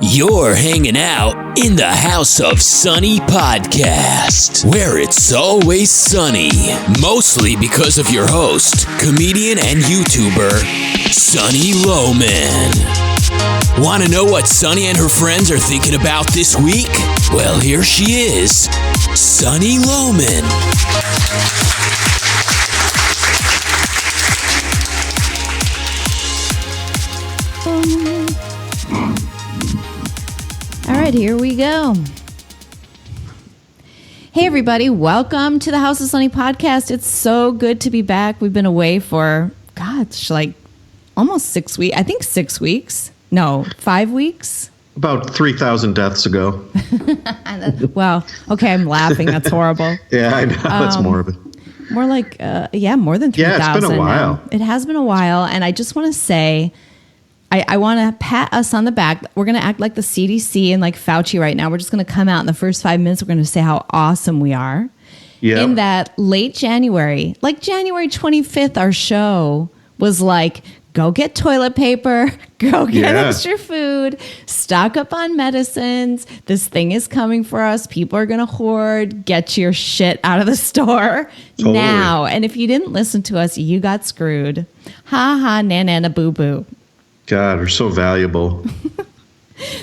You're hanging out in the House of Sunny podcast, where it's always sunny, mostly because of your host, comedian and YouTuber, Sunny Loman. Want to know what Sunny and her friends are thinking about this week? Well, here she is, Sunny Loman. All right, here we go. Hey, everybody. Welcome to the House of Sunny podcast. It's so good to be back. We've been away for, like almost 6 weeks. I think 6 weeks. No, 5 weeks. About 3,000 deaths ago. Well, okay, I'm laughing. That's horrible. Yeah, I know. That's morbid. More like, more than 3,000. Yeah, it's been a while. Now. It has been a while. And I just want to say, I want to pat us on the back. We're going to act like the CDC and like Fauci right now. We're just going to come out in the first 5 minutes. We're going to say how awesome we are. Yep. In that late January, like January 25th, our show was like, go get toilet paper, go get extra food, stock up on medicines. This thing is coming for us. People are going to hoard. Get your shit out of the store now. And if you didn't listen to us, you got screwed. Ha ha, na boo boo. God, we're so valuable.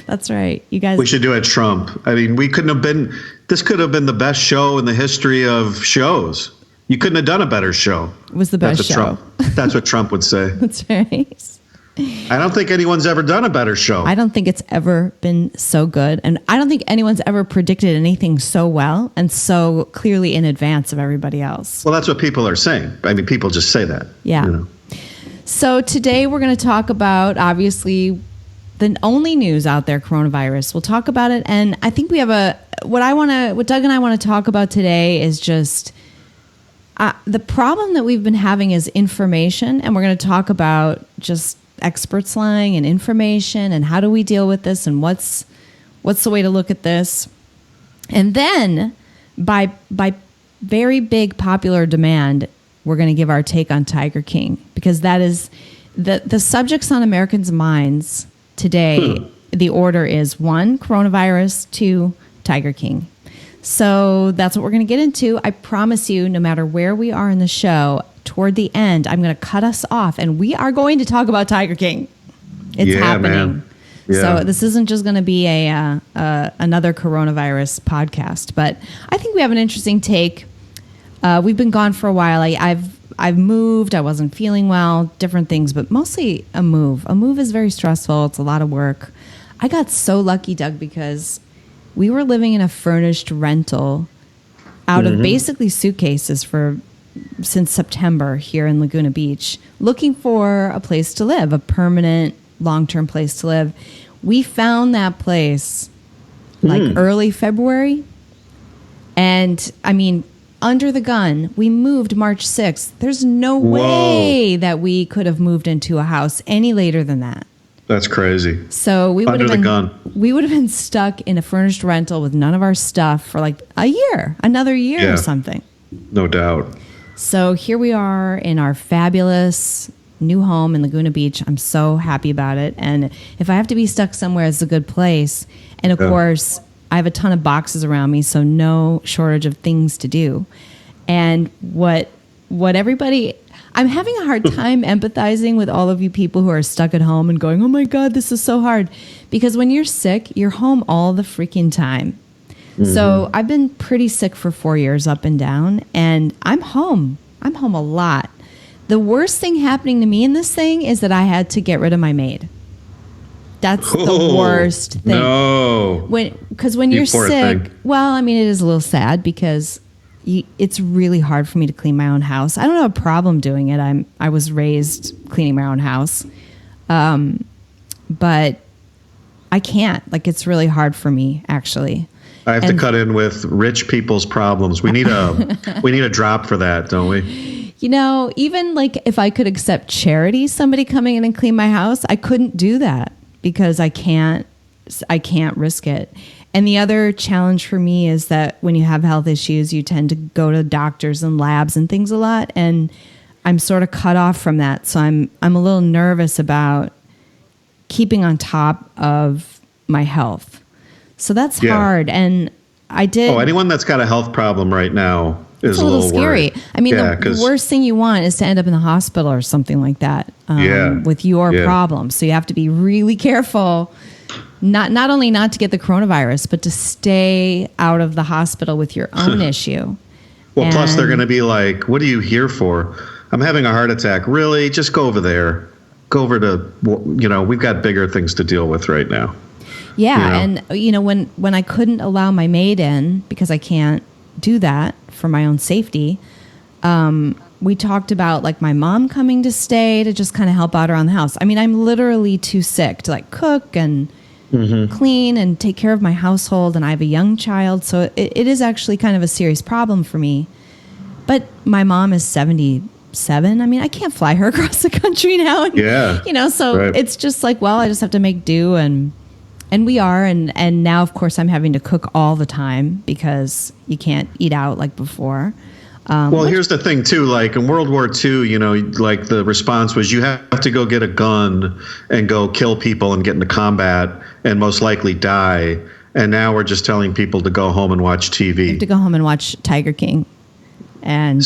That's right. You guys. We should do a Trump. I mean, this could have been the best show in the history of shows. You couldn't have done a better show. It was the best show. That's what Trump would say. That's right. I don't think anyone's ever done a better show. I don't think it's ever been so good. And I don't think anyone's ever predicted anything so well and so clearly in advance of everybody else. Well, that's what people are saying. I mean, people just say that. Yeah. You know? So today we're going to talk about, obviously, the only news out there, coronavirus. We'll talk about it. And I think we have what Doug and I want to talk about today is just the problem that we've been having is information. And we're going to talk about just experts lying and information and how do we deal with this and what's the way to look at this. And then by very big popular demand, we're going to give our take on Tiger King, because that is the subjects on Americans' minds today. The order is 1, coronavirus, 2, Tiger King. So that's what we're going to get into. I promise you, no matter where we are in the show, toward the end, I'm going to cut us off and we are going to talk about Tiger King. It's happening. Man. Yeah. So this isn't just going to be another coronavirus podcast, but I think we have an interesting take. We've been gone for a while. I've moved. I wasn't feeling well, different things, but mostly a move. A move is very stressful. It's a lot of work. I got so lucky, Doug, because we were living in a furnished rental out of basically suitcases since September here in Laguna Beach, looking for a place to live, a permanent, long-term place to live. We found that place like early February. And I mean, under the gun, we moved March 6th. There's no way that we could have moved into a house any later than that. That's crazy. So we would have been stuck in a furnished rental with none of our stuff for like another year or something. No doubt. So here we are in our fabulous new home in Laguna Beach. I'm so happy about it. And if I have to be stuck somewhere, it's a good place. And of course, I have a ton of boxes around me, so no shortage of things to do. And what everybody, I'm having a hard time empathizing with all of you people who are stuck at home and going, oh my God, this is so hard. Because when you're sick, you're home all the freaking time. So I've been pretty sick for 4 years up and down, and I'm home. I'm home a lot. The worst thing happening to me in this thing is that I had to get rid of my maid. That's the worst thing. No. Because when you're sick, well, I mean, it is a little sad because it's really hard for me to clean my own house. I don't have a problem doing it. I was raised cleaning my own house. But I can't. Like, it's really hard for me, actually. I have to cut in with rich people's problems. We need a drop for that, don't we? You know, even like if I could accept charity, somebody coming in and clean my house, I couldn't do that because I can't risk it. And the other challenge for me is that when you have health issues, you tend to go to doctors and labs and things a lot. And I'm sort of cut off from that. So I'm a little nervous about keeping on top of my health. So that's Yeah. hard. And I did. Oh, anyone that's got a health problem right now is it's a little scary. worried. I mean, Yeah, the worst thing you want is to end up in the hospital or something like that with your problem. So you have to be really careful, not only not to get the coronavirus, but to stay out of the hospital with your own issue. Well, plus they're going to be like, what are you here for? I'm having a heart attack. Really? Just go over there. Go over to, we've got bigger things to deal with right now. Yeah. And, when I couldn't allow my maid in because I can't do that for my own safety, we talked about like my mom coming to stay to just kind of help out around the house. I mean, I'm literally too sick to like cook and clean and take care of my household. And I have a young child. So it is actually kind of a serious problem for me. But my mom is 77. I mean, I can't fly her across the country now. And, so it's just like, well, I just have to make do. And we are. And now, of course, I'm having to cook all the time because you can't eat out like before. Here's the thing, too. Like in World War II, like the response was you have to go get a gun and go kill people and get into combat and most likely die. And now we're just telling people to go home and watch TV. You have to go home and watch Tiger King. And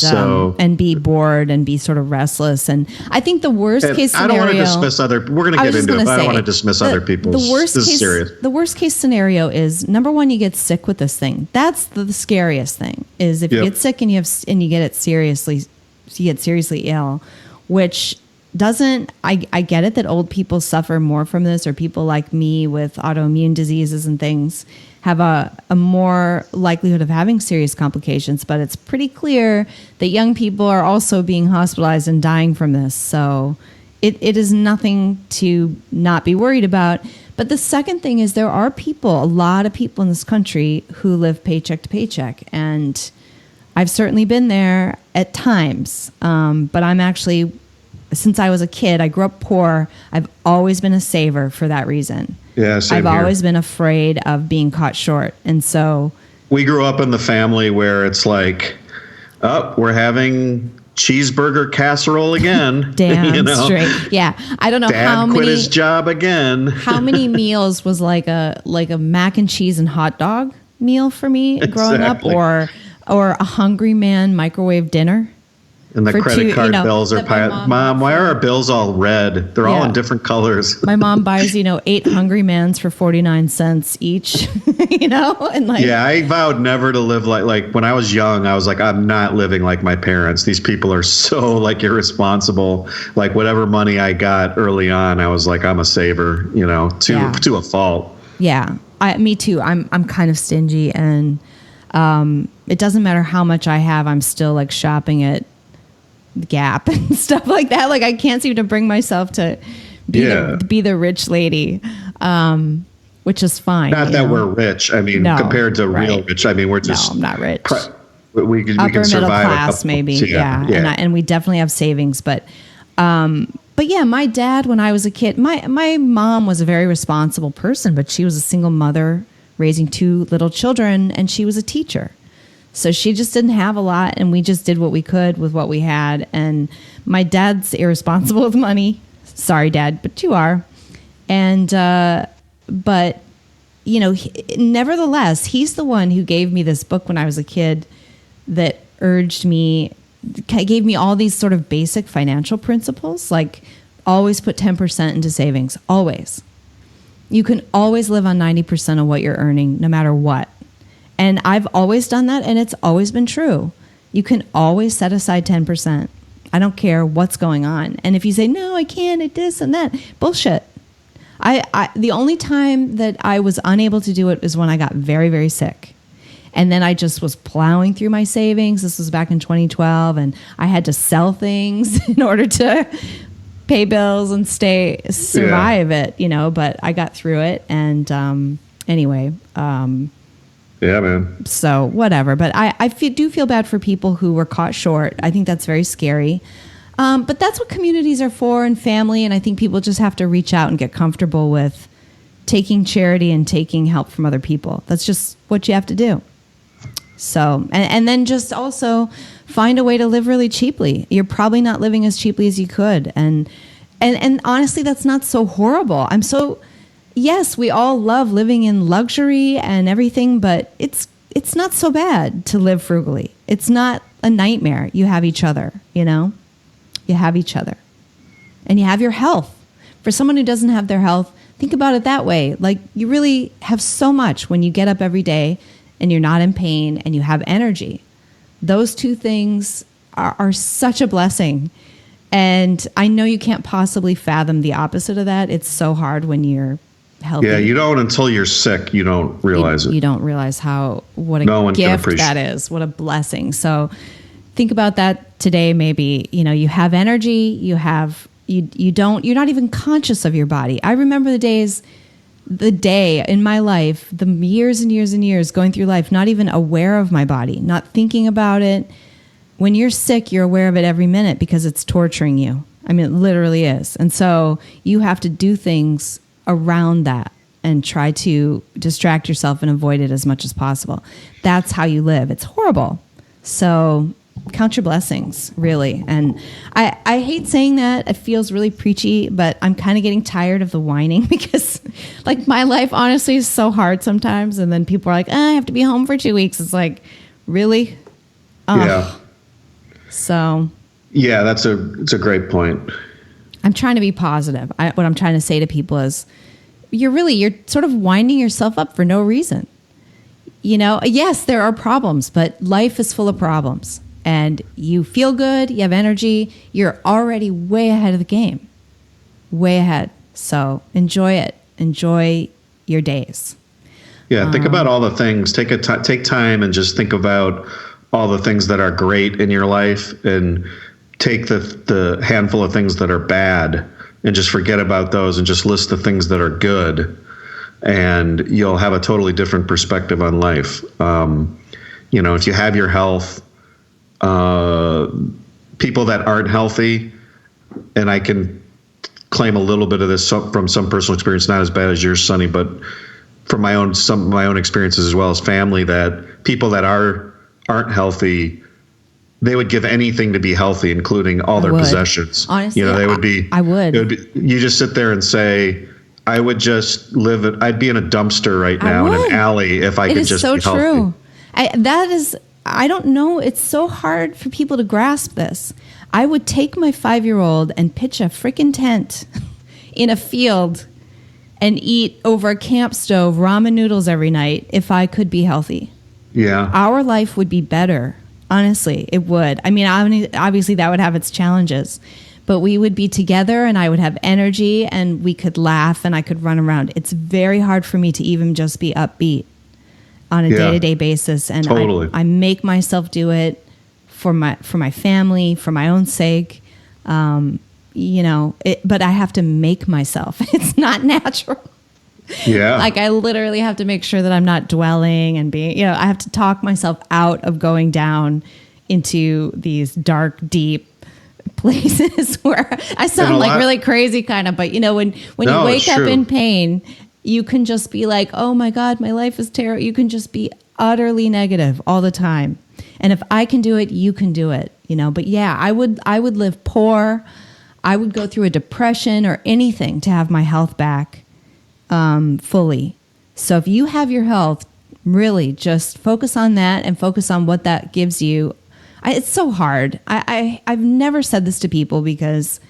be bored and be sort of restless. And I think the worst case scenario. I don't want to dismiss we're going to get into it, but I don't want to dismiss other people's. This is serious. The worst case scenario is number one, you get sick with this thing. That's the scariest thing is if you get sick and you get it seriously ill, which doesn't, I get it that old people suffer more from this, or people like me with autoimmune diseases and things have a more likelihood of having serious complications, but it's pretty clear that young people are also being hospitalized and dying from this. So it is nothing to not be worried about. But the second thing is there are a lot of people in this country who live paycheck to paycheck. And I've certainly been there at times. But I'm actually, since I was a kid, I grew up poor. I've always been a saver for that reason. Yeah, same I've here. always been afraid of being caught short. And so we grew up in the family where it's like, we're having cheeseburger casserole again. Damn straight. Yeah. I don't know Dad how many quit his job again. How many meals was like a mac and cheese and hot dog meal for me growing up, or a Hungry Man microwave dinner? And the credit card bills are Mom, why are our bills all red? They're all in different colors. My mom buys, 8 Hungry Mans for 49 cents each, and like. Yeah, I vowed never to live like when I was young, I was like, I'm not living like my parents. These people are so like irresponsible. Like whatever money I got early on, I was like, I'm a saver, to a fault. Yeah, me too. I'm kind of stingy, and it doesn't matter how much I have. I'm still like shopping at Gap and stuff like that. Like I can't seem to bring myself to be the rich lady, which is fine. Not that we're rich. I mean, compared to real rich. I mean, we're just. No, I'm not rich. We can upper survive middle class, maybe. Yeah. And we definitely have savings, but yeah, my dad, when I was a kid, my mom was a very responsible person, but she was a single mother raising 2 little children, and she was a teacher. So she just didn't have a lot, and we just did what we could with what we had. And my dad's irresponsible with money. Sorry, Dad, but you are. And, nevertheless, he's the one who gave me this book when I was a kid that gave me all these sort of basic financial principles, like always put 10% into savings, always. You can always live on 90% of what you're earning, no matter what. And I've always done that, and it's always been true. You can always set aside 10%. I don't care what's going on. And if you say, no, I can't, it this and that, bullshit. The only time that I was unable to do it is when I got very, very sick. And then I just was plowing through my savings. This was back in 2012, and I had to sell things in order to pay bills and survive it, but I got through it. And anyway, yeah, man. So whatever. But I do feel bad for people who were caught short. I think that's very scary. But that's what communities are for, and family. And I think people just have to reach out and get comfortable with taking charity and taking help from other people. That's just what you have to do. So, and then just also find a way to live really cheaply. You're probably not living as cheaply as you could. And honestly, that's not so horrible. yes, we all love living in luxury and everything, but it's not so bad to live frugally. It's not a nightmare. You have each other, you know? You have each other. And you have your health. For someone who doesn't have their health, think about it that way. Like, you really have so much when you get up every day and you're not in pain and you have energy. Those two things are such a blessing. And I know you can't possibly fathom the opposite of that. It's so hard when you're healthy. Yeah, you don't until you're sick. You don't realize it. You don't realize what a gift that is. What a blessing. So think about that today. Maybe, you have energy. You're not even conscious of your body. I remember the day in my life, the years and years and years going through life, not even aware of my body, not thinking about it. When you're sick, you're aware of it every minute because it's torturing you. I mean, it literally is. And so you have to do things around that and try to distract yourself and avoid it as much as possible. That's how you live. It's horrible. So count your blessings, really. And I hate saying that. It feels really preachy, but I'm kind of getting tired of the whining because, like, my life honestly is so hard sometimes. And then people are like, I have to be home for 2 weeks. It's like, really? Yeah. So. Yeah, it's a great point. I'm trying to be positive. What I'm trying to say to people is, you're sort of winding yourself up for no reason. Yes, there are problems, but life is full of problems. And you feel good, you have energy, you're already way ahead of the game. Way ahead. So enjoy it. Enjoy your days. Yeah, think about all the things. Take time and just think about all the things that are great in your life, and take the handful of things that are bad and just forget about those and just list the things that are good, and you'll have a totally different perspective on life. If you have your health, people that aren't healthy, and I can claim a little bit of this from some personal experience, not as bad as yours, Sonny, but from some of my own experiences as well as family, that people that aren't healthy, they would give anything to be healthy, including all their possessions. Honestly, they would be. I would. You just sit there and say, I would just I'd be in a dumpster right now in an alley if I could just be healthy. It is so true. I don't know. It's so hard for people to grasp this. I would take my 5-year-old and pitch a freaking tent in a field and eat over a camp stove ramen noodles every night if I could be healthy. Yeah. Our life would be better. Honestly, it would. I mean, obviously that would have its challenges, but we would be together and I would have energy and we could laugh and I could run around. It's very hard for me to even just be upbeat on a day-to-day basis. And totally. I make myself do it for my family, for my own sake. But I have to make myself. It's not natural. Yeah. Like, I literally have to make sure that I'm not dwelling and being, I have to talk myself out of going down into these dark, deep places where I sound like really crazy kind of, but when you wake up in pain, you can just be like, oh my God, my life is terrible. You can just be utterly negative all the time. And if I can do it, you can do it, but yeah, I would live poor. I would go through a depression or anything to have my health back. Fully. So if you have your health, really just focus on that and focus on what that gives you. It's so hard. I've never said this to people because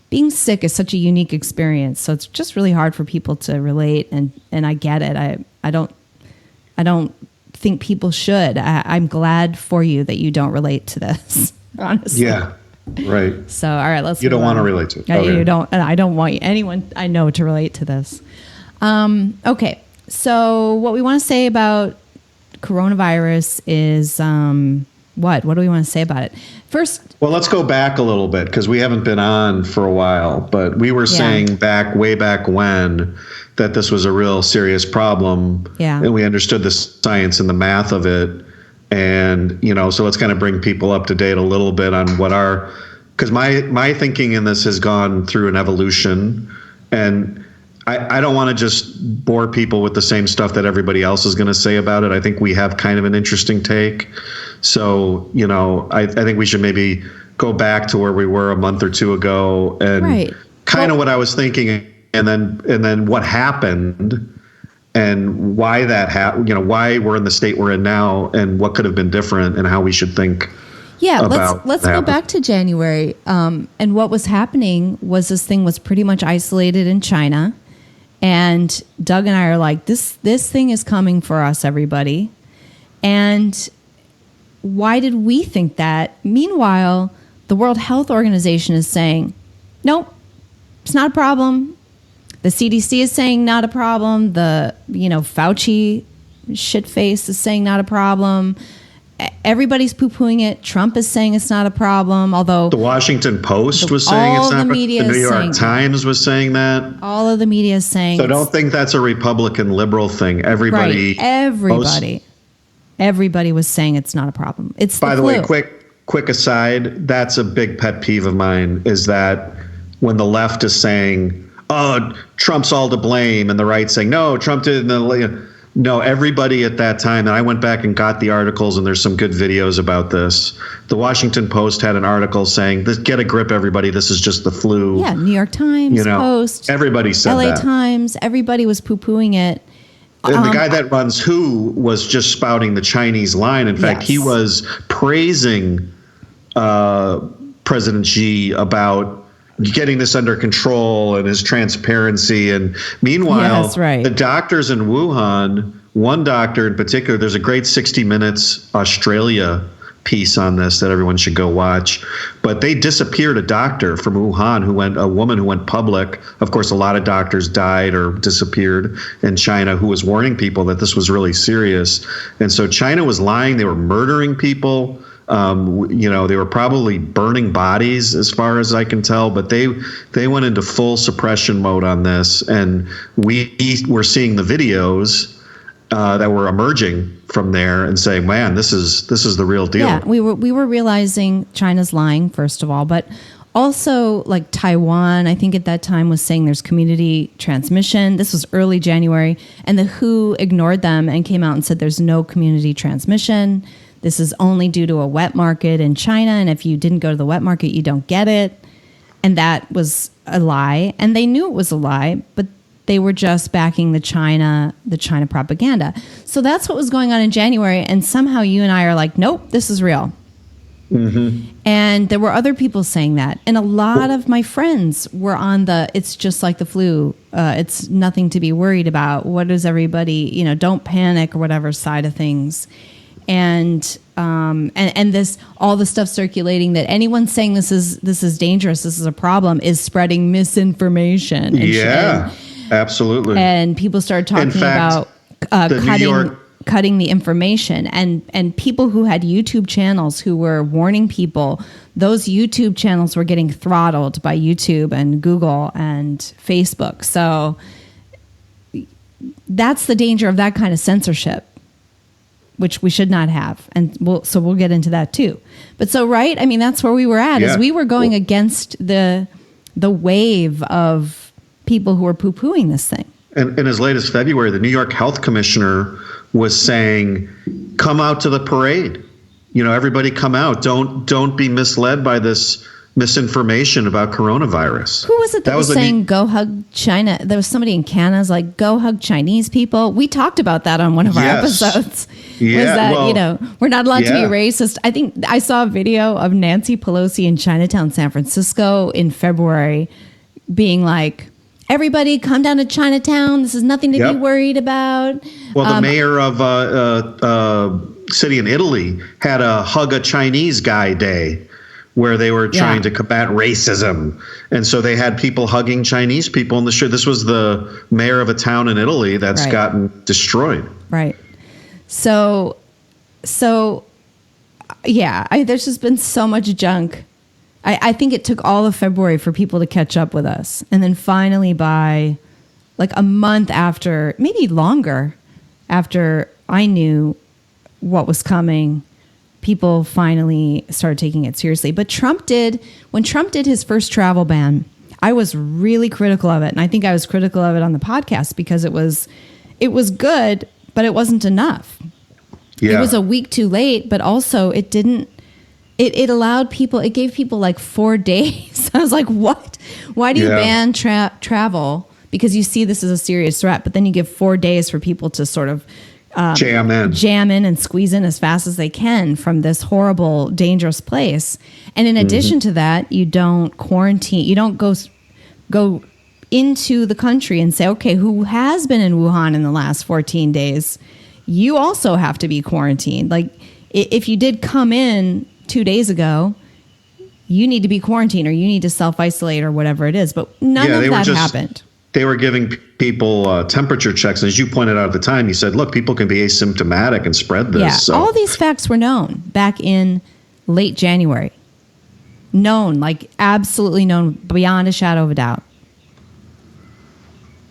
being sick is such a unique experience. So it's just really hard for people to relate, and I get it. I don't think people should. I'm glad for you that you don't relate to this, honestly. Yeah. Right. So, all right, let's. You don't want to relate to it. Okay. You don't. I don't want anyone I know to relate to this. Okay. So what we want to say about coronavirus is, what do we want to say about it? First. Well, let's go back a little bit because we haven't been on for a while, but we were saying way back when that this was a real serious problem. Yeah. And we understood the science and the math of it. And, so let's kind of bring people up to date a little bit on because my thinking in this has gone through an evolution, and I don't want to just bore people with the same stuff that everybody else is going to say about it. I think we have kind of an interesting take. So, I think we should maybe go back to where we were a month or two ago and kind of what I was thinking and then what happened and why that happened, why we're in the state we're in now and what could have been different and how we should think. Yeah, let's go back to January. And what was happening was this thing was pretty much isolated in China. And Doug and I are like, this thing is coming for us, everybody. And why did we think that? Meanwhile, the World Health Organization is saying, nope, it's not a problem. The CDC is saying not a problem. The, Fauci shitface is saying not a problem. Everybody's poo-pooing it. Trump is saying it's not a problem, although... The Washington Post was saying it's not a problem. The New York Times was saying that. All of the media is saying... So don't think that's a Republican liberal thing. Everybody... Right. Everybody was saying it's not a problem. It's the flu. By the way, quick aside, that's a big pet peeve of mine, is that when the left is saying, oh, Trump's all to blame, and the right saying, no, Trump didn't... No, everybody at that time, and I went back and got the articles, and there's some good videos about this. The Washington Post had an article saying, get a grip, everybody, this is just the flu. Yeah, New York Times, Post. Everybody said LA that. Times, everybody was poo-pooing it. And the guy that runs WHO was just spouting the Chinese line. In fact, he was praising President Xi about getting this under control and his transparency. And meanwhile, the doctors in Wuhan, one doctor in particular, there's a great 60 Minutes Australia piece on this that everyone should go watch. But they disappeared a doctor from Wuhan a woman who went public. Of course, a lot of doctors died or disappeared in China who was warning people that this was really serious. And so China was lying. They were murdering people. They were probably burning bodies as far as I can tell, but they went into full suppression mode on this. And we were seeing the videos that were emerging from there and saying, man, this is the real deal. Yeah, we were realizing China's lying, first of all, but also like Taiwan, I think at that time was saying there's community transmission. This was early January, and the WHO ignored them and came out and said there's no community transmission. This is only due to a wet market in China, and if you didn't go to the wet market, you don't get it. And that was a lie, and they knew it was a lie, but they were just backing the China propaganda. So that's what was going on in January, and somehow you and I are like, nope, this is real. Mm-hmm. And there were other people saying that, and a lot of my friends were on it's just like the flu. It's nothing to be worried about. What is everybody, don't panic or whatever side of things. And this, all the stuff circulating that anyone saying this is dangerous, this is a problem, is spreading misinformation. And absolutely. And people started talking about cutting the information, and people who had YouTube channels who were warning people, those YouTube channels were getting throttled by YouTube and Google and Facebook. So that's the danger of that kind of censorship, which we should not have. And we'll get into that too. But that's where we were at, is we were going against the wave of people who were poo-pooing this thing. And as late as February, the New York Health Commissioner was saying, come out to the parade. Everybody come out. Don't be misled by this misinformation about coronavirus. Who was it that was saying go hug China? There was somebody in Canada's like, go hug Chinese people. We talked about that on one of our episodes. Yeah, was that, we're not allowed to be racist. I think I saw a video of Nancy Pelosi in Chinatown, San Francisco in February being like, everybody come down to Chinatown. This is nothing to be worried about. Well, the mayor of city in Italy had a Hug a Chinese Guy Day, where they were trying to combat racism. And so they had people hugging Chinese people in the street. This was the mayor of a town in Italy that's gotten destroyed. Right. So there's just been so much junk. I think it took all of February for people to catch up with us. And then finally by like a month after, maybe longer, after I knew what was coming, people finally started taking it seriously. But when Trump did his first travel ban, I was really critical of it. And I think I was critical of it on the podcast because it was good, but it wasn't enough. Yeah. It was a week too late, but also it allowed people, it gave people like 4 days. I was like, what? Why do you ban travel? because you see this as a serious threat, but then you give 4 days for people to sort of jam in and squeeze in as fast as they can from this horrible, dangerous place. And in addition to that, you don't quarantine, you don't go into the country and say, okay, who has been in Wuhan in the last 14 days? You also have to be quarantined. Like, if you did come in 2 days ago, you need to be quarantined or you need to self-isolate or whatever it is. But none of that happened. They were giving people temperature checks. And as you pointed out at the time, you said, look, people can be asymptomatic and spread this. Yeah, so. All these facts were known back in late January. Known, like absolutely known beyond a shadow of a doubt.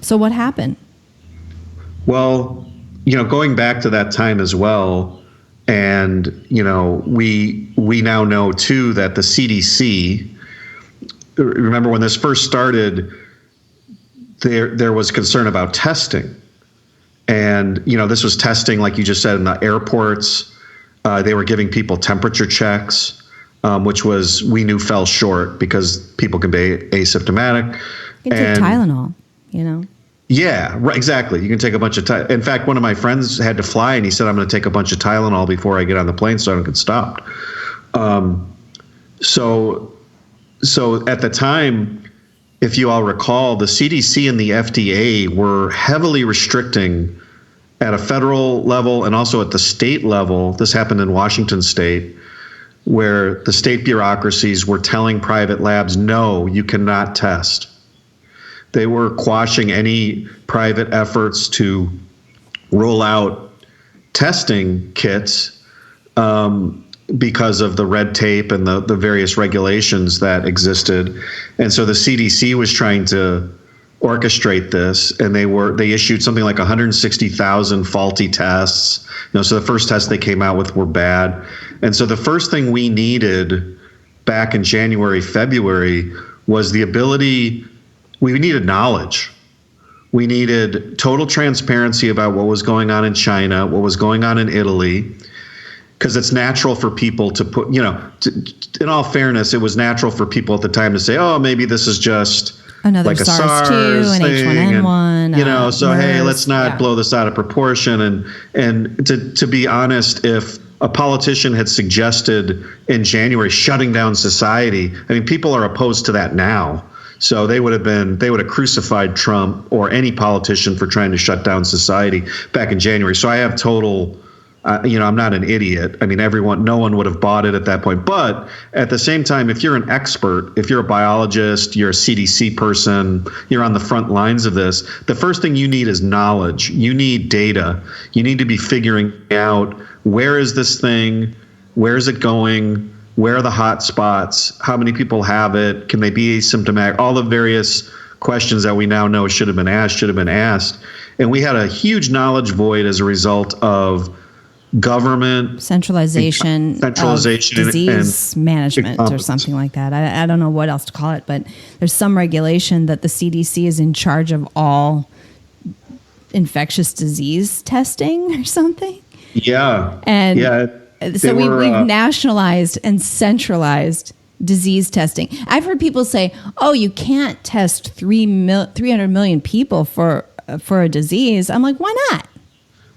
So what happened? Well, going back to that time as well, and, we now know, too, that the CDC, remember when this first started, there was concern about testing. And, this was testing, like you just said, in the airports. They were giving people temperature checks, which we knew fell short because people can be asymptomatic. You can take Tylenol, Yeah, right, exactly. You can take a bunch of In fact, one of my friends had to fly, and he said, I'm going to take a bunch of Tylenol before I get on the plane so I don't get stopped. So at the time, if you all recall, the CDC and the FDA were heavily restricting at a federal level and also at the state level. This happened in Washington state, where the state bureaucracies were telling private labs, no, you cannot test. They were quashing any private efforts to roll out testing kits because of the red tape and the various regulations that existed. And so the CDC was trying to orchestrate this, and they issued something like 160,000 faulty tests. So the first tests they came out with were bad. And so the first thing we needed back in January, February was the ability. We needed knowledge. We needed total transparency about what was going on in China, what was going on in Italy, because it's natural for people to put, in all fairness, it was natural for people at the time to say, oh, maybe this is just another like a SARS-2, an H1N1. So hey, let's not blow this out of proportion. And to be honest, if a politician had suggested in January shutting down society, I mean, people are opposed to that now. So they would have crucified Trump or any politician for trying to shut down society back in January. So I have total, I'm not an idiot. I mean, no one would have bought it at that point. But at the same time, if you're an expert, if you're a biologist, you're a CDC person, you're on the front lines of this, the first thing you need is knowledge. You need data. You need to be figuring out, where is this thing? Where is it going? Where are the hot spots? How many people have it? Can they be asymptomatic? All the various questions that we now know should have been asked. And we had a huge knowledge void as a result of government centralization of disease management or something like that. I don't know what else to call it, but there's some regulation that the CDC is in charge of all infectious disease testing or something. Yeah. And so we've nationalized and centralized disease testing. I've heard people say, "Oh, you can't test 300 million people for a disease." I'm like, "Why not?"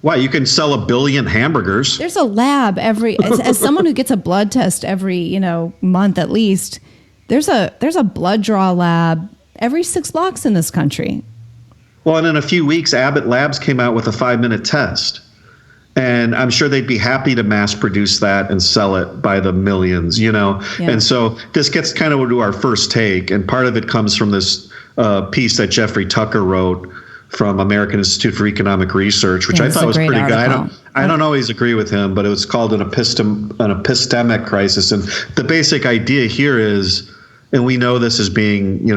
Why? You can sell 1 billion hamburgers. There's a lab as someone who gets a blood test every month at least. There's a blood draw lab every 6 blocks in this country. Well, and in a few weeks, Abbott Labs came out with a 5-minute test. And I'm sure they'd be happy to mass produce that and sell it by the millions, Yeah. And so this gets kind of to our first take. And part of it comes from this piece that Jeffrey Tucker wrote from American Institute for Economic Research, which I thought was pretty good. I don't always agree with him, but it was called an epistemic crisis. And the basic idea here is, and we know this as being,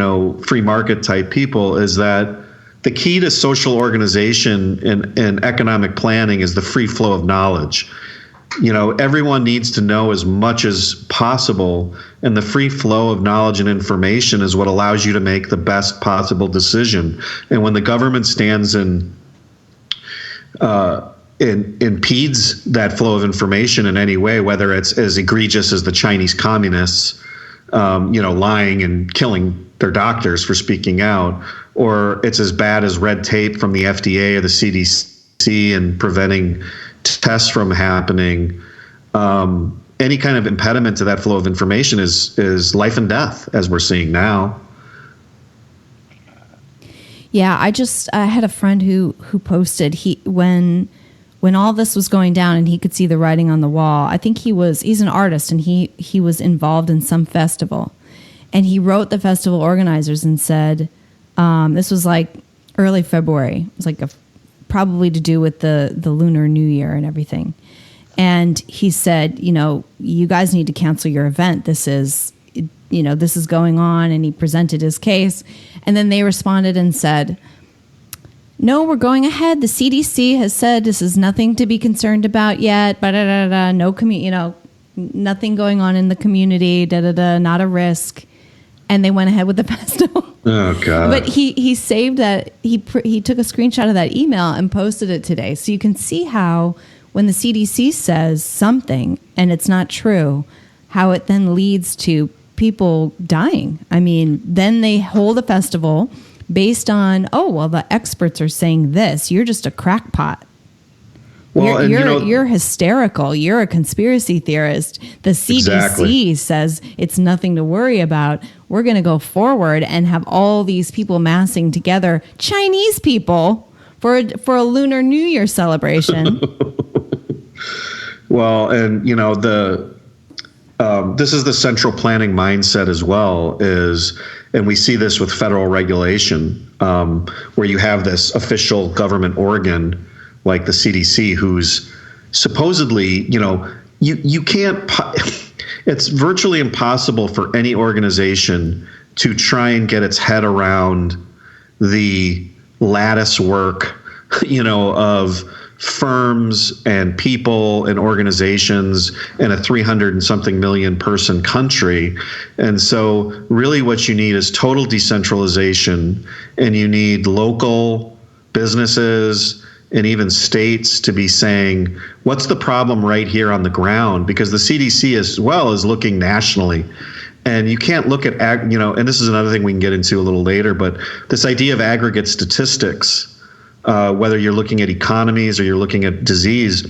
free market type people, is that the key to social organization and economic planning is the free flow of knowledge. Everyone needs to know as much as possible, and the free flow of knowledge and information is what allows you to make the best possible decision. And when the government stands and impedes that flow of information in any way, whether it's as egregious as the Chinese communists, lying and killing their doctors for speaking out, or it's as bad as red tape from the FDA or the CDC and preventing tests from happening. Any kind of impediment to that flow of information is life and death, as we're seeing now. Yeah, I had a friend who posted when all this was going down and he could see the writing on the wall. I think he's an artist and he was involved in some festival, and he wrote the festival organizers and said, this was like early February. It was like probably to do with the Lunar New Year and everything. And he said, you guys need to cancel your event. This is going on. And he presented his case. And then they responded and said, no, we're going ahead. The CDC has said this is nothing to be concerned about yet. No, nothing going on in the community. Not a risk. And they went ahead with the festival. Oh God! But he saved that. He took a screenshot of that email and posted it today. So you can see how when the CDC says something and it's not true, how it then leads to people dying. I mean, then they hold a festival based on, the experts are saying this. You're just a crackpot. Well, you're hysterical. You're a conspiracy theorist. The CDC says it's nothing to worry about. We're going to go forward and have all these people massing together, Chinese people, for a Lunar New Year celebration. Well, and this is the central planning mindset as well, and we see this with federal regulation, where you have this official government organ like the CDC, who's supposedly, you can't, it's virtually impossible for any organization to try and get its head around the lattice work, of firms and people and organizations in a 300 and something million person country. And so really what you need is total decentralization, and you need local businesses and even states to be saying, what's the problem right here on the ground? Because the CDC as well is looking nationally. And you can't look at, and this is another thing we can get into a little later, but this idea of aggregate statistics, whether you're looking at economies or you're looking at disease,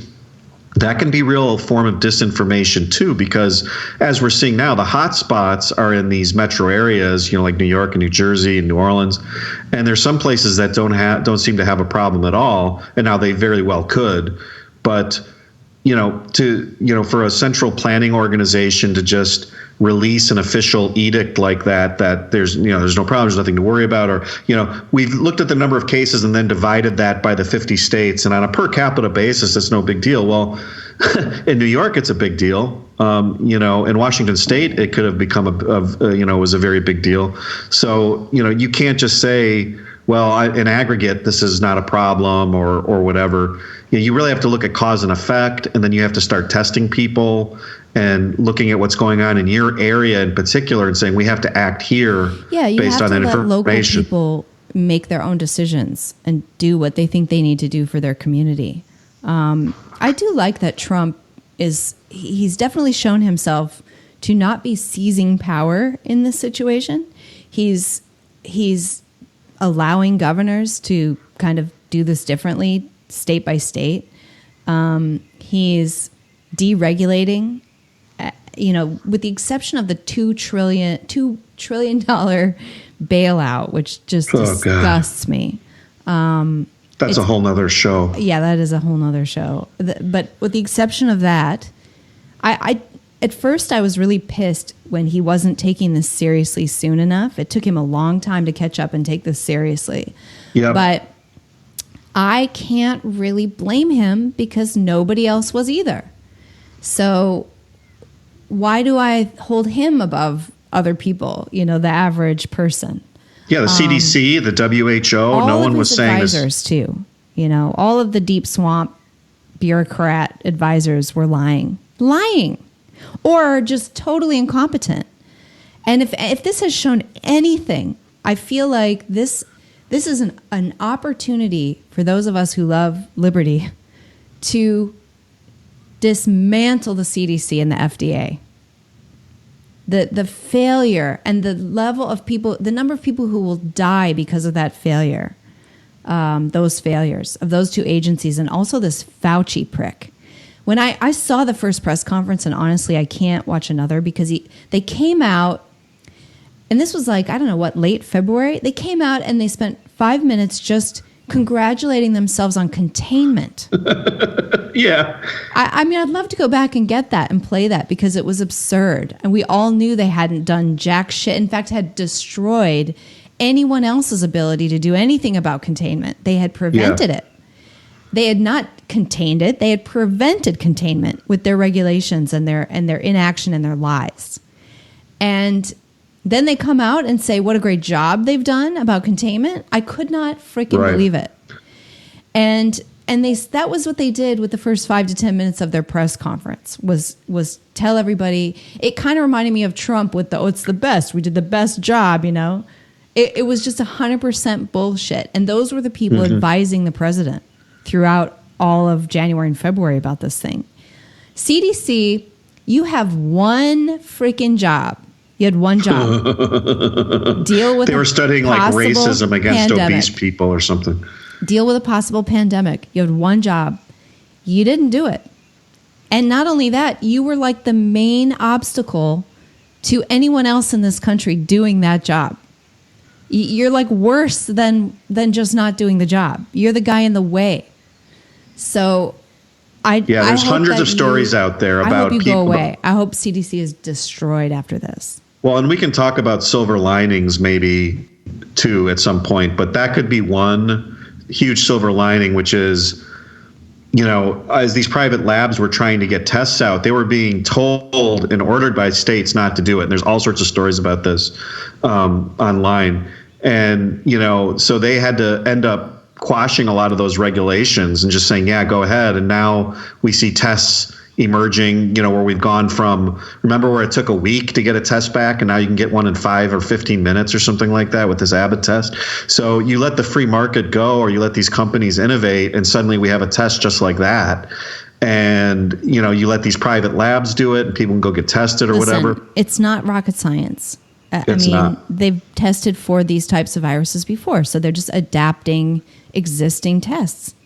that can be a real form of disinformation too, because as we're seeing now, the hot spots are in these metro areas, like New York and New Jersey and New Orleans, and there's some places that don't seem to have a problem at all, and now they very well could, but for a central planning organization to just release an official edict like that there's no problem, there's nothing to worry about, or we've looked at the number of cases and then divided that by the 50 states, and on a per capita basis it's no big deal. Well, in New York it's a big deal. In Washington State it could have become was a very big deal. So you can't just say, well, in aggregate this is not a problem or whatever. You really have to look at cause and effect, and then you have to start testing people and looking at what's going on in your area in particular and saying we have to act here based on that information. You have to let local people make their own decisions and do what they think they need to do for their community. I do like that Trump he's definitely shown himself to not be seizing power in this situation. He's allowing governors to kind of do this differently, state by state. He's deregulating, with the exception of the $2 trillion bailout, which just disgusts me. That's a whole nother show. Yeah, that is a whole nother show. But with the exception of that, I at first I was really pissed when he wasn't taking this seriously soon enough. It took him a long time to catch up and take this seriously. Yeah. But I can't really blame him because nobody else was either. So why do I hold him above other people, the average person? Yeah, the CDC, the WHO, no one was saying this. Advisors too, all of the deep swamp bureaucrat advisors were lying, or just totally incompetent. And if this has shown anything, I feel like this is an opportunity for those of us who love liberty to dismantle the CDC and the FDA. the failure and the level of people, the number of people who will die because of that failure, those failures of those two agencies, and also this Fauci prick. When I saw the first press conference, and honestly, I can't watch another because they came out, and this was like, I don't know what, late February. They came out and they spent 5 minutes just congratulating themselves on containment. Yeah. I mean, I'd love to go back and get that and play that because it was absurd. And we all knew they hadn't done jack shit. In fact, had destroyed anyone else's ability to do anything about containment. They had prevented it. They had not contained it. They had prevented containment with their regulations and their inaction and their lies. And then they come out and say what a great job they've done about containment. I could not freaking believe it. And that was what they did with the first 5 to 10 minutes of their press conference was tell everybody. It kind of reminded me of Trump with it's the best. We did the best job, you know. It was just 100% bullshit. And those were the people advising the president throughout all of January and February about this thing. CDC, you have one freaking job. You had one job. Deal with. They were studying like racism against obese people or something. Deal with a possible pandemic. You had one job. You didn't do it. And not only that, you were like the main obstacle to anyone else in this country doing that job. You're like worse than just not doing the job. You're the guy in the way. So there's hundreds of stories out there about I hope you people. Go away. I hope CDC is destroyed after this. Well, and we can talk about silver linings maybe too at some point, but that could be one huge silver lining, which is, you know, as these private labs were trying to get tests out, they were being told and ordered by states not to do it. And there's all sorts of stories about this online. And, you know, so they had to end up quashing a lot of those regulations and just saying, yeah, go ahead. And now we see tests emerging, you know, where we've gone from, remember where it took a week to get a test back, and now you can get one in 5 or 15 minutes or something like that with this Abbott test. So you let the free market go, or you let these companies innovate, and suddenly we have a test just like that. And, you know, you let these private labs do it and people can go get tested or whatever. It's not rocket science. It's not. They've tested for these types of viruses before, so they're just adapting existing tests.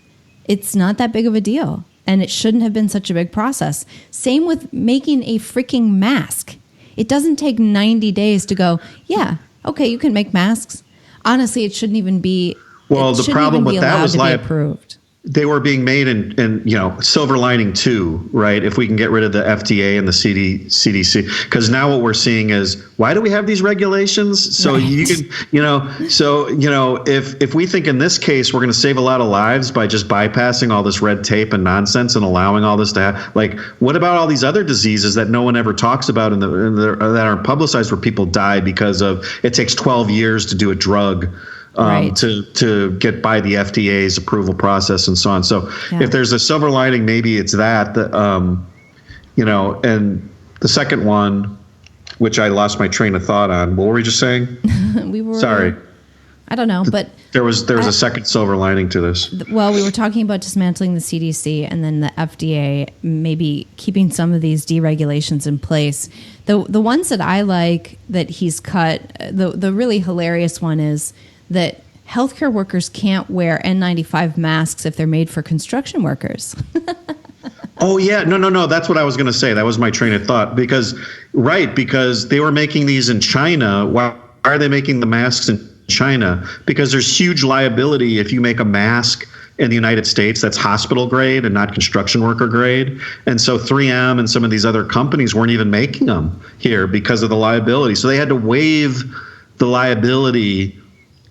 It's not that big of a deal, and it shouldn't have been such a big process. Same with making a freaking mask. It doesn't take 90 days to go, yeah, okay, you can make masks. Honestly, it shouldn't even be. Well, the problem with that was approved. They were being made in, you know, silver lining too, right? If we can get rid of the FDA and the CDC, because now what we're seeing is, why do we have these regulations? So you can, you know, if we think in this case we're going to save a lot of lives by just bypassing all this red tape and nonsense and allowing all this to happen, like, what about all these other diseases that no one ever talks about that aren't publicized, where people die because of it takes 12 years to do a drug. To get by the FDA's approval process and so on. So if there's a silver lining, maybe it's that, you know, and the second one, which I lost my train of thought on. What were we just saying? Sorry. I don't know, but there was a second silver lining to this. Well, we were talking about dismantling the CDC and then the FDA, maybe keeping some of these deregulations in place. The ones that I like that he's cut, the really hilarious one is that healthcare workers can't wear N95 masks if they're made for construction workers. Oh, yeah. No. That's what I was going to say. That was my train of thought. Because they were making these in China. Why are they making the masks in China? Because there's huge liability if you make a mask in the United States that's hospital grade and not construction worker grade. And so 3M and some of these other companies weren't even making them here because of the liability. So they had to waive the liability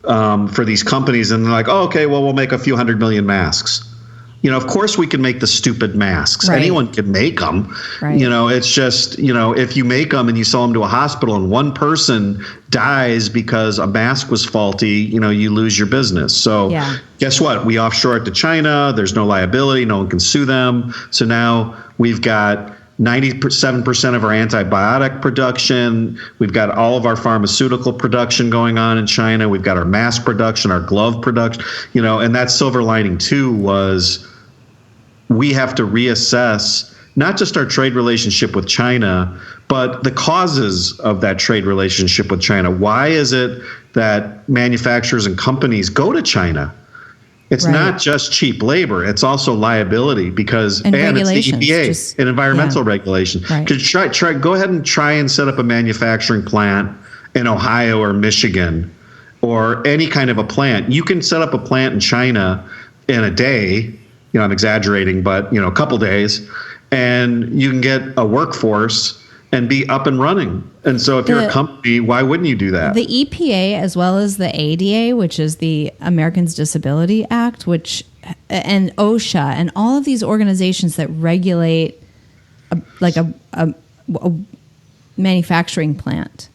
for these companies, and they're like, oh, okay, well, we'll make a few 100 million masks. You know, of course we can make the stupid masks. Right. Anyone can make them. Right. You know, it's just, you know, if you make them and you sell them to a hospital and one person dies because a mask was faulty, you know, you lose your business. So guess what? We offshore it to China. There's no liability. No one can sue them. So now we've got 97% of our antibiotic production. We've got all of our pharmaceutical production going on in China. We've got our mask production, our glove production, you know, and that silver lining too was we have to reassess not just our trade relationship with China, but the causes of that trade relationship with China. Why is it that manufacturers and companies go to China? It's not just cheap labor. It's also liability because and it's the EPA and environmental regulation. Go ahead and try and set up a manufacturing plant in Ohio or Michigan or any kind of a plant. You can set up a plant in China in a day. I'm exaggerating, but a couple days, and you can get a workforce and be up and running. And so if you're a company, why wouldn't you do that? The EPA, as well as the ADA, which is the Americans Disability Act, and OSHA, and all of these organizations that regulate a manufacturing plant,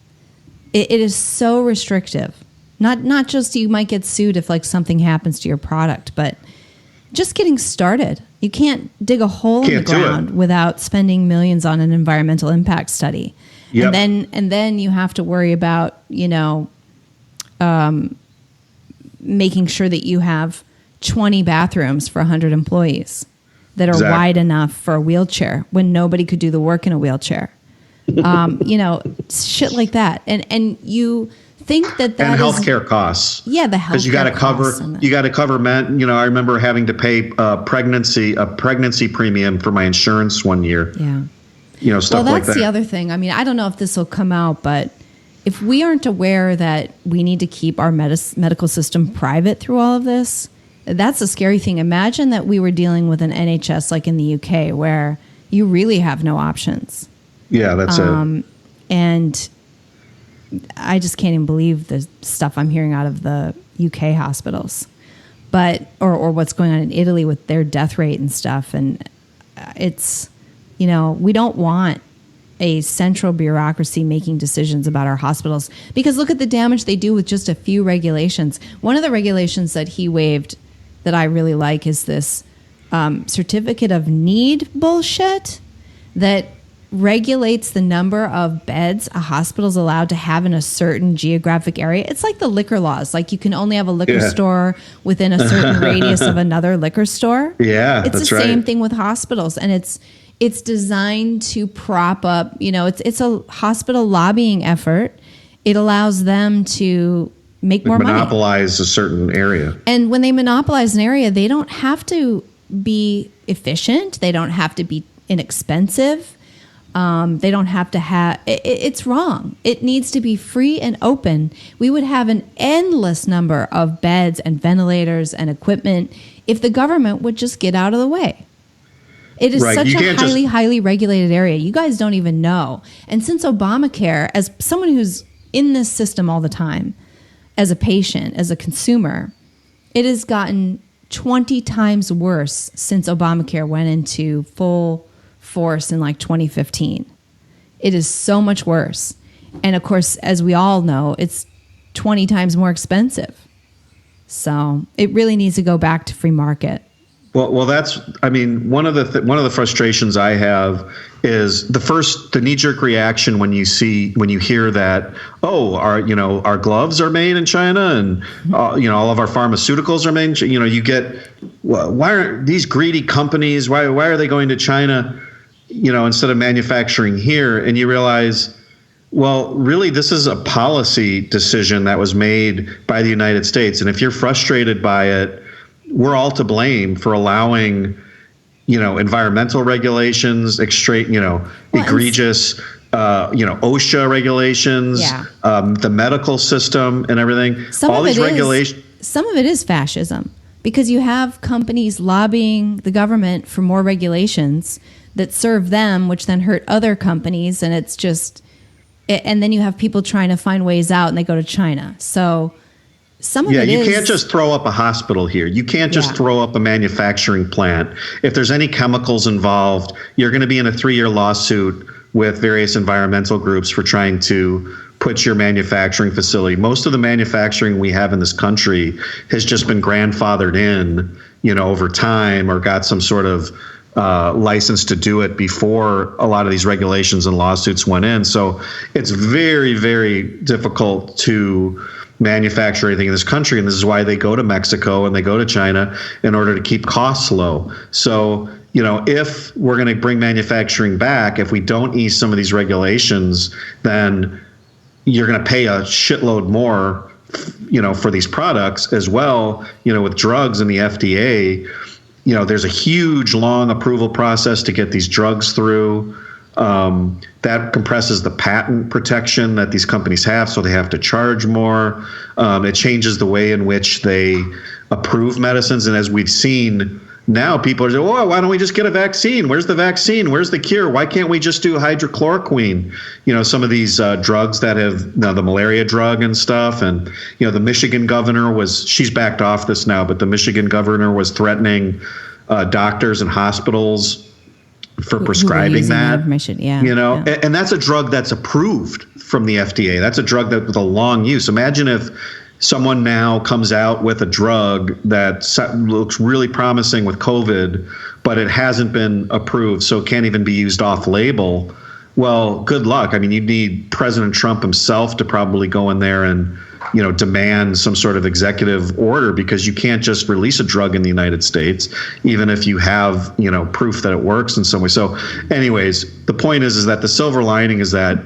it is so restrictive. Not just you might get sued if something happens to your product, but just getting started. You can't dig a hole in the ground without spending millions on an environmental impact study. Yep. And then you have to worry about, making sure that you have 20 bathrooms for 100 employees that are wide enough for a wheelchair when nobody could do the work in a wheelchair. Shit like that. And you think that and healthcare costs. Yeah, the healthcare because you got to cover men. I remember having to pay a pregnancy premium for my insurance one year. Yeah, stuff like that. That's the other thing. I mean, I don't know if this will come out, but if we aren't aware that we need to keep our medical system private through all of this, that's a scary thing. Imagine that we were dealing with an NHS like in the UK, where you really have no options. Yeah, that's it. And I just can't even believe the stuff I'm hearing out of the UK hospitals, or what's going on in Italy with their death rate and stuff. And it's, we don't want a central bureaucracy making decisions about our hospitals, because look at the damage they do with just a few regulations. One of the regulations that he waived that I really like is this certificate of need bullshit that regulates the number of beds a hospital's allowed to have in a certain geographic area. It's like the liquor laws. You can only have a liquor store within a certain radius of another liquor store. Yeah, it's the same thing with hospitals, and it's designed to prop up. It's a hospital lobbying effort. It allows them to make more money. Monopolize a certain area. And when they monopolize an area, they don't have to be efficient. They don't have to be inexpensive. They don't have to have, it's wrong. It needs to be free and open. We would have an endless number of beds and ventilators and equipment if the government would just get out of the way. It is such a highly regulated area. You guys don't even know. And since Obamacare, as someone who's in this system all the time, as a patient, as a consumer, it has gotten 20 times worse since Obamacare went into full force in 2015. It is so much worse. And of course, as we all know, it's 20 times more expensive. So it really needs to go back to free market. Well, that's, one of the frustrations I have is the knee-jerk reaction when you hear that, our gloves are made in China and all of our pharmaceuticals are made in China. You get, why are these greedy companies, why are they going to China, instead of manufacturing here? And you realize, well, really, this is a policy decision that was made by the United States. And if you're frustrated by it, we're all to blame for allowing, environmental regulations, egregious, OSHA regulations, the medical system and everything. Some of it is fascism, because you have companies lobbying the government for more regulations that serve them, which then hurt other companies. And it's just, and then you have people trying to find ways out, and they go to China. So some of it is. You can't just throw up a hospital here. You can't just throw up a manufacturing plant. If there's any chemicals involved, you're going to be in a 3-year lawsuit with various environmental groups for trying to put your manufacturing facility. Most of the manufacturing we have in this country has just been grandfathered in, over time, or got some sort of license to do it before a lot of these regulations and lawsuits went in. So it's very, very difficult to manufacture anything in this country, and this is why they go to Mexico and they go to China in order to keep costs low. So if we're going to bring manufacturing back, if we don't ease some of these regulations, then you're going to pay a shitload more, for these products as well. With drugs and the FDA, there's a huge, long approval process to get these drugs through. That compresses the patent protection that these companies have, so they have to charge more. It changes the way in which they approve medicines. And as we've seen, now people are saying, oh, why don't we just get a vaccine? Where's the vaccine? Where's the cure? Why can't we just do hydrochloroquine? Some of these drugs that have the malaria drug and stuff. And, the Michigan governor she's backed off this now, but the Michigan governor was threatening doctors and hospitals for prescribing that. And that's a drug that's approved from the FDA. That's a drug that with a long use. Imagine if someone now comes out with a drug that looks really promising with COVID, but it hasn't been approved, so it can't even be used off label. Well, good luck. I mean, you'd need President Trump himself to probably go in there and, demand some sort of executive order, because you can't just release a drug in the United States, even if you have, proof that it works in some way. So anyways, the point is that the silver lining is that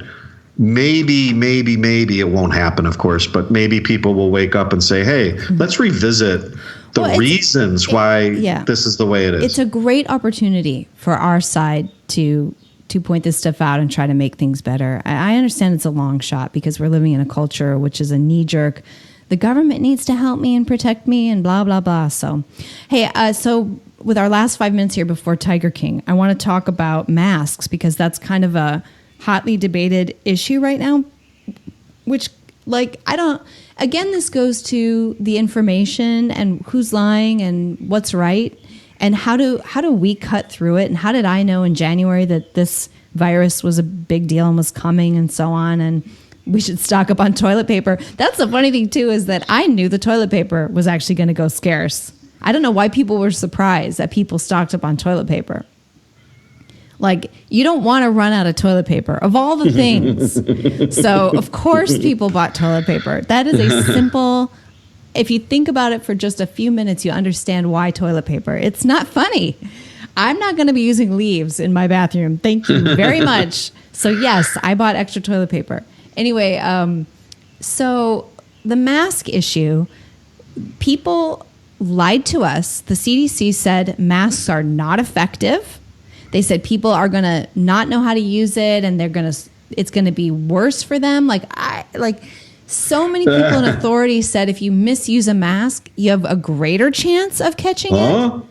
maybe it won't happen, of course, but maybe people will wake up and say, hey, let's revisit the reasons why this is the way it is. It's a great opportunity for our side to point this stuff out and try to make things better. I understand it's a long shot because we're living in a culture which is a knee-jerk, the government needs to help me and protect me and blah, blah, blah. So, hey, so with our last 5 minutes here before Tiger King, I want to talk about masks, because that's kind of a hotly debated issue right now, which again, this goes to the information and who's lying and what's right, and how do we cut through it, and how did I know in January that this virus was a big deal and was coming and so on, and we should stock up on toilet paper. That's the funny thing too, is that I knew the toilet paper was actually going to go scarce. I don't know why people were surprised that people stocked up on toilet paper. Like, you don't want to run out of toilet paper, of all the things. So, of course, people bought toilet paper. That is a simple, if you think about it for just a few minutes, you understand why toilet paper. It's not funny. I'm not going to be using leaves in my bathroom. Thank you very much. So, yes, I bought extra toilet paper. Anyway, so the mask issue, people lied to us. The CDC said masks are not effective. They said people are going to not know how to use it, and it's going to be worse for them. So many people in authority said if you misuse a mask, you have a greater chance of catching it.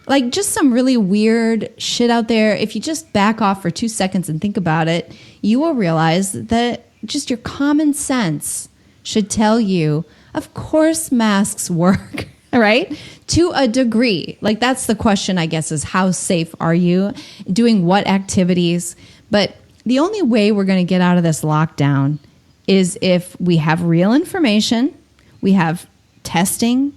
Like, just some really weird shit out there. If you just back off for 2 seconds and think about it, you will realize that just your common sense should tell you, of course masks work. Right? To a degree. Like, that's the question, I guess, is how safe are you? Doing what activities? But the only way we're going to get out of this lockdown is if we have real information, we have testing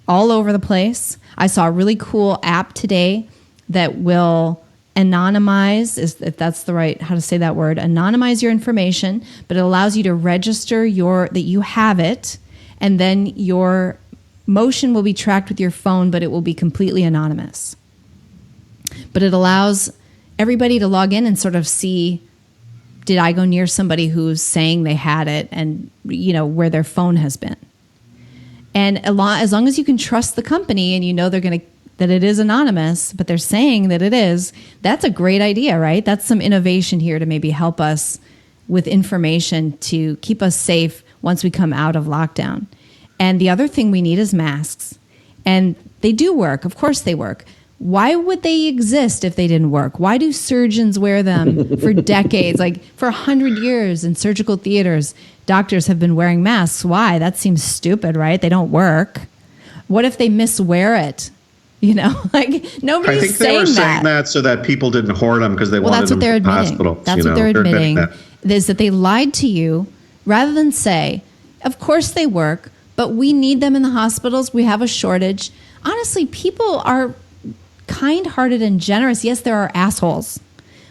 all over the place. I saw a really cool app today that will anonymize, if that's the right, how to say that word, anonymize your information, but it allows you to register that you have it, and then your motion will be tracked with your phone, but it will be completely anonymous. But it allows everybody to log in and sort of see, did I go near somebody who's saying they had it, and where their phone has been. And as long as you can trust the company and you know that it is anonymous, but they're saying that it is, that's a great idea, right? That's some innovation here to maybe help us with information to keep us safe once we come out of lockdown. And the other thing we need is masks. And they do work. Of course they work. Why would they exist if they didn't work? Why do surgeons wear them for decades? Like, for 100 years in surgical theaters, doctors have been wearing masks. Why? That seems stupid, right? They don't work. What if they miswear it? Nobody's saying that. I think they were saying that so that people didn't hoard them because they wanted them in the hospital. That's what they're admitting. Is that they lied to you rather than say, of course they work, but we need them in the hospitals. We have a shortage. Honestly, people are kind-hearted and generous. Yes, there are assholes,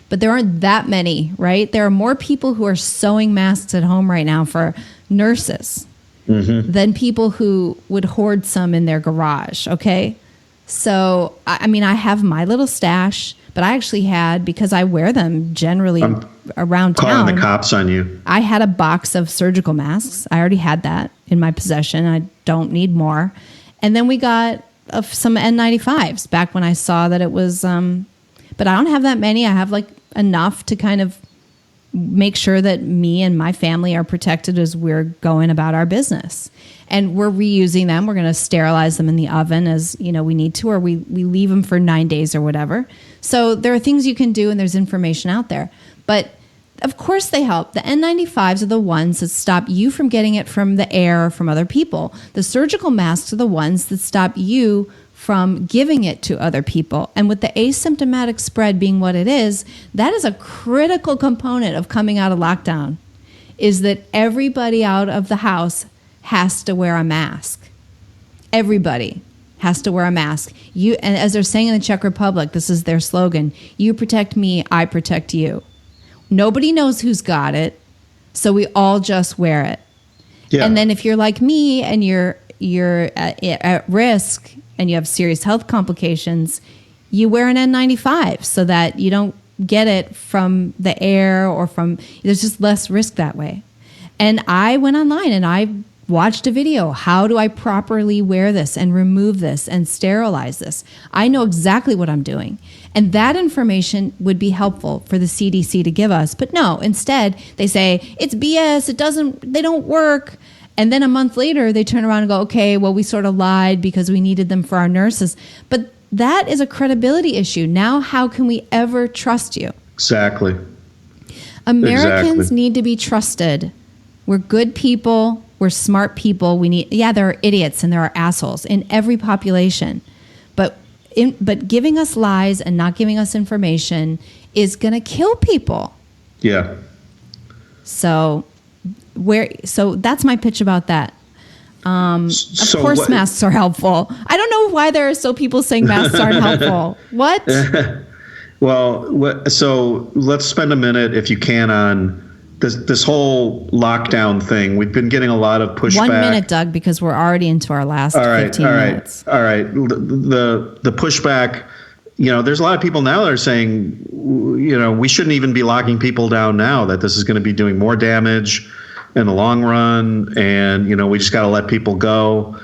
but there aren't that many, right? There are more people who are sewing masks at home right now for nurses than people who would hoard some in their garage, okay? So, I mean, I have my little stash, but I actually had, because I wear them generally around town. Calling the cops on you. I had a box of surgical masks. I already had that in my possession. I don't need more. And then we got some N95s back when I saw that it was, but I don't have that many. I have like enough to kind of make sure that me and my family are protected as we're going about our business. And we're reusing them. We're going to sterilize them in the oven as we need to, or we leave them for 9 days or whatever. So there are things you can do, and there's information out there. But of course they help. The N95s are the ones that stop you from getting it from the air or from other people. The surgical masks are the ones that stop you from giving it to other people. And with the asymptomatic spread being what it is, that is a critical component of coming out of lockdown, is that everybody out of the house has to wear a mask. Everybody has to wear a mask. And as they're saying in the Czech Republic, this is their slogan: you protect me, I protect you. Nobody knows who's got it, so we all just wear it. Yeah. And then if you're like me and you're at risk and you have serious health complications, you wear an N95 so that you don't get it from the air or there's just less risk that way. And I went online and I watched a video. How do I properly wear this and remove this and sterilize this? I know exactly what I'm doing. And that information would be helpful for the CDC to give us. But no, instead they say, it's BS, they don't work. And then a month later, they turn around and go, okay, well, we sort of lied because we needed them for our nurses. But that is a credibility issue. Now, how can we ever trust you? Exactly. Americans need to be trusted. We're good people. We're smart people. There are idiots and there are assholes in every population. But giving us lies and not giving us information is going to kill people. Yeah. So that's my pitch about that. Of course, masks are helpful. I don't know why there are still people saying masks aren't helpful. What? Well, so let's spend a minute, if you can, on this whole lockdown thing. We've been getting a lot of pushback. 1 minute, Doug, because we're already into our last 15 minutes. All right. The pushback, there's a lot of people now that are saying, we shouldn't even be locking people down now, that this is going to be doing more damage in the long run. And, we just got to let people go.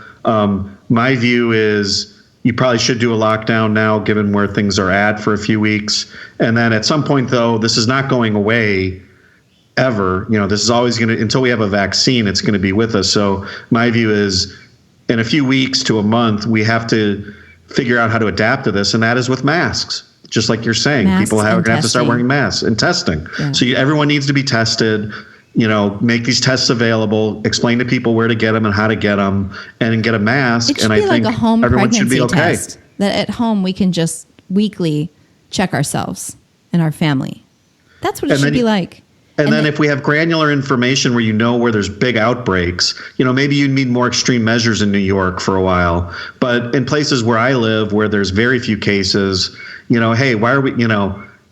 My view is you probably should do a lockdown now, given where things are at, for a few weeks. And then at some point, though, this is not going away ever. This is always going to, until we have a vaccine, it's going to be with us. So my view is, in a few weeks to a month, we have to figure out how to adapt to this. And that is with masks. Just like you're saying, people are going to have to start wearing masks and testing. Yeah. So everyone needs to be tested, make these tests available, explain to people where to get them and how to get them, and get a mask. It should be like a home pregnancy test that at home we can just weekly check ourselves and our family. That's what it should be like. And then if we have granular information where there's big outbreaks, maybe you need more extreme measures in New York for a while. But in places where I live, where there's very few cases, hey, why are we,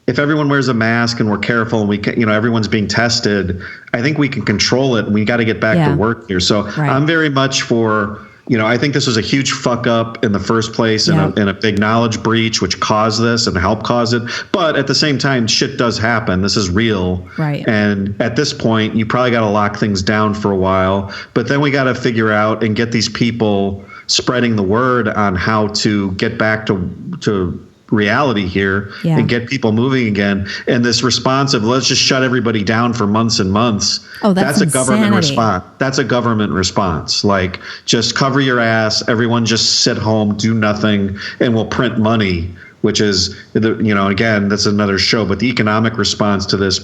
if everyone wears a mask and we're careful and we can, everyone's being tested, I think we can control it, and we got to get back to work here. So I'm very much for, I think this was a huge fuck up in the first place, and a big knowledge breach, which caused this and helped cause it. But at the same time, shit does happen. This is real. Right. And at this point, you probably got to lock things down for a while. But then we got to figure out and get these people spreading the word on how to get back to reality here and get people moving again. And this response of let's just shut everybody down for months and months. Oh, that's a government response. That's a government response. Like, just cover your ass. Everyone just sit home, do nothing, and we'll print money, which is, again, that's another show. But the economic response to this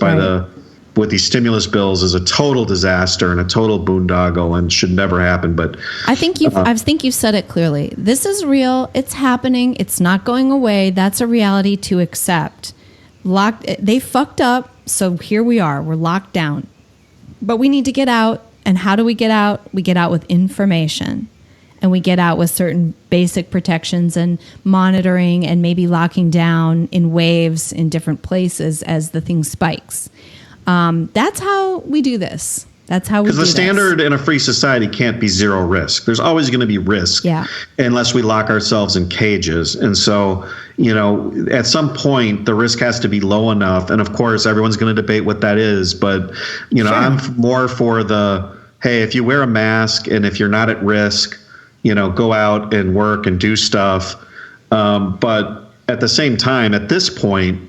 with these stimulus bills is a total disaster and a total boondoggle and should never happen. But I think you've said it clearly. This is real. It's happening. It's not going away. That's a reality to accept. They fucked up. So here we are. We're locked down. But we need to get out. And how do we get out? We get out with information. And we get out with certain basic protections and monitoring and maybe locking down in waves in different places as the thing spikes. That's how we do this. That's how we do Because the standard in a free society can't be zero risk. There's always going to be risk unless we lock ourselves in cages. And so, at some point, the risk has to be low enough. And of course, everyone's going to debate what that is. But, I'm more for hey, if you wear a mask and if you're not at risk, go out and work and do stuff. But at the same time, at this point,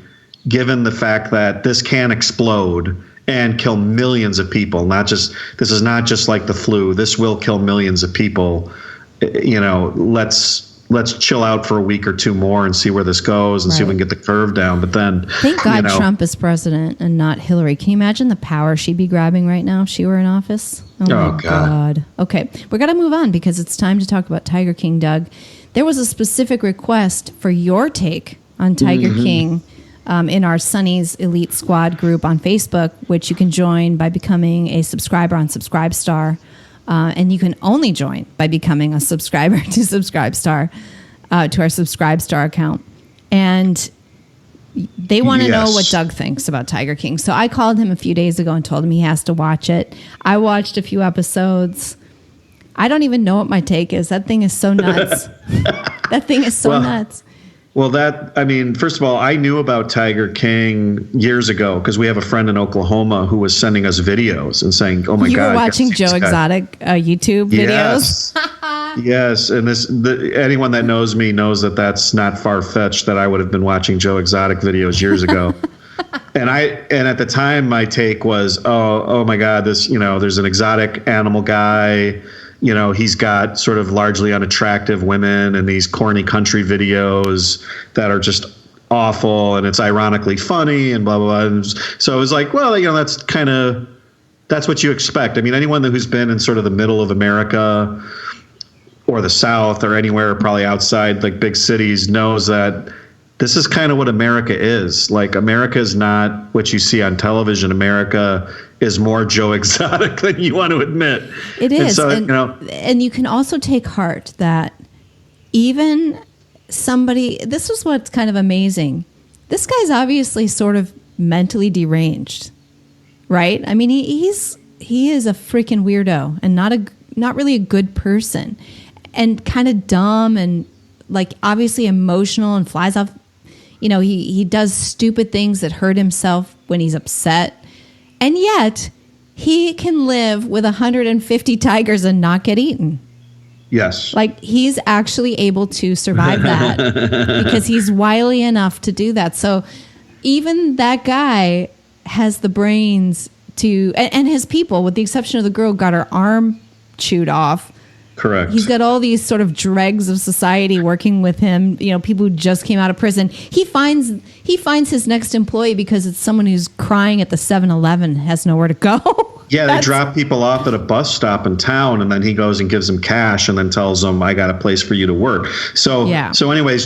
given the fact that this can explode and kill millions of people, this is not just like the flu. This will kill millions of people. Let's chill out for a week or two more and see where this goes and see if we can get the curve down. But then, thank God Trump is president and not Hillary. Can you imagine the power she'd be grabbing right now if she were in office? Oh my God. Okay, we're gonna move on because it's time to talk about Tiger King, Doug. There was a specific request for your take on Tiger King. In our Sonny's Elite Squad group on Facebook, which you can join by becoming a subscriber on Subscribestar. And you can only join by becoming a subscriber to Subscribestar, to our Subscribestar account. And they want to know what Doug thinks about Tiger King. So I called him a few days ago and told him he has to watch it. I watched a few episodes. I don't even know what my take is. That thing is so nuts. That thing is so nuts. Well, first of all, I knew about Tiger King years ago because we have a friend in Oklahoma who was sending us videos and saying, "Oh my God!" You were watching Joe Exotic YouTube videos. Yes, and anyone that knows me knows that that's not far fetched. That I would have been watching Joe Exotic videos years ago. And at the time, my take was, "Oh my God! There's an exotic animal guy." He's got sort of largely unattractive women in these corny country videos that are just awful, and it's ironically funny and blah, blah, blah. And so it was like, well, that's what you expect. I mean, anyone who's been in sort of the middle of America or the South or anywhere probably outside like big cities knows that this is kind of what America is. Like, America is not what you see on television. America is more Joe Exotic than you want to admit. It is. And you can also take heart that even this is what's kind of amazing. This guy's obviously sort of mentally deranged, right? I mean, he is a freaking weirdo and not really a good person and kind of dumb and like obviously emotional and flies off. He does stupid things that hurt himself when he's upset. And yet, he can live with 150 tigers and not get eaten. Yes. Like, he's actually able to survive that because he's wily enough to do that. So, even that guy has the brains to... And his people, with the exception of the girl, got her arm chewed off. Correct. He's got all these sort of dregs of society working with him. People who just came out of prison. He finds his next employee because it's someone who's crying at the 7-Eleven, has nowhere to go. Yeah, they drop people off at a bus stop in town, and then he goes and gives them cash, and then tells them, "I got a place for you to work." So, anyways,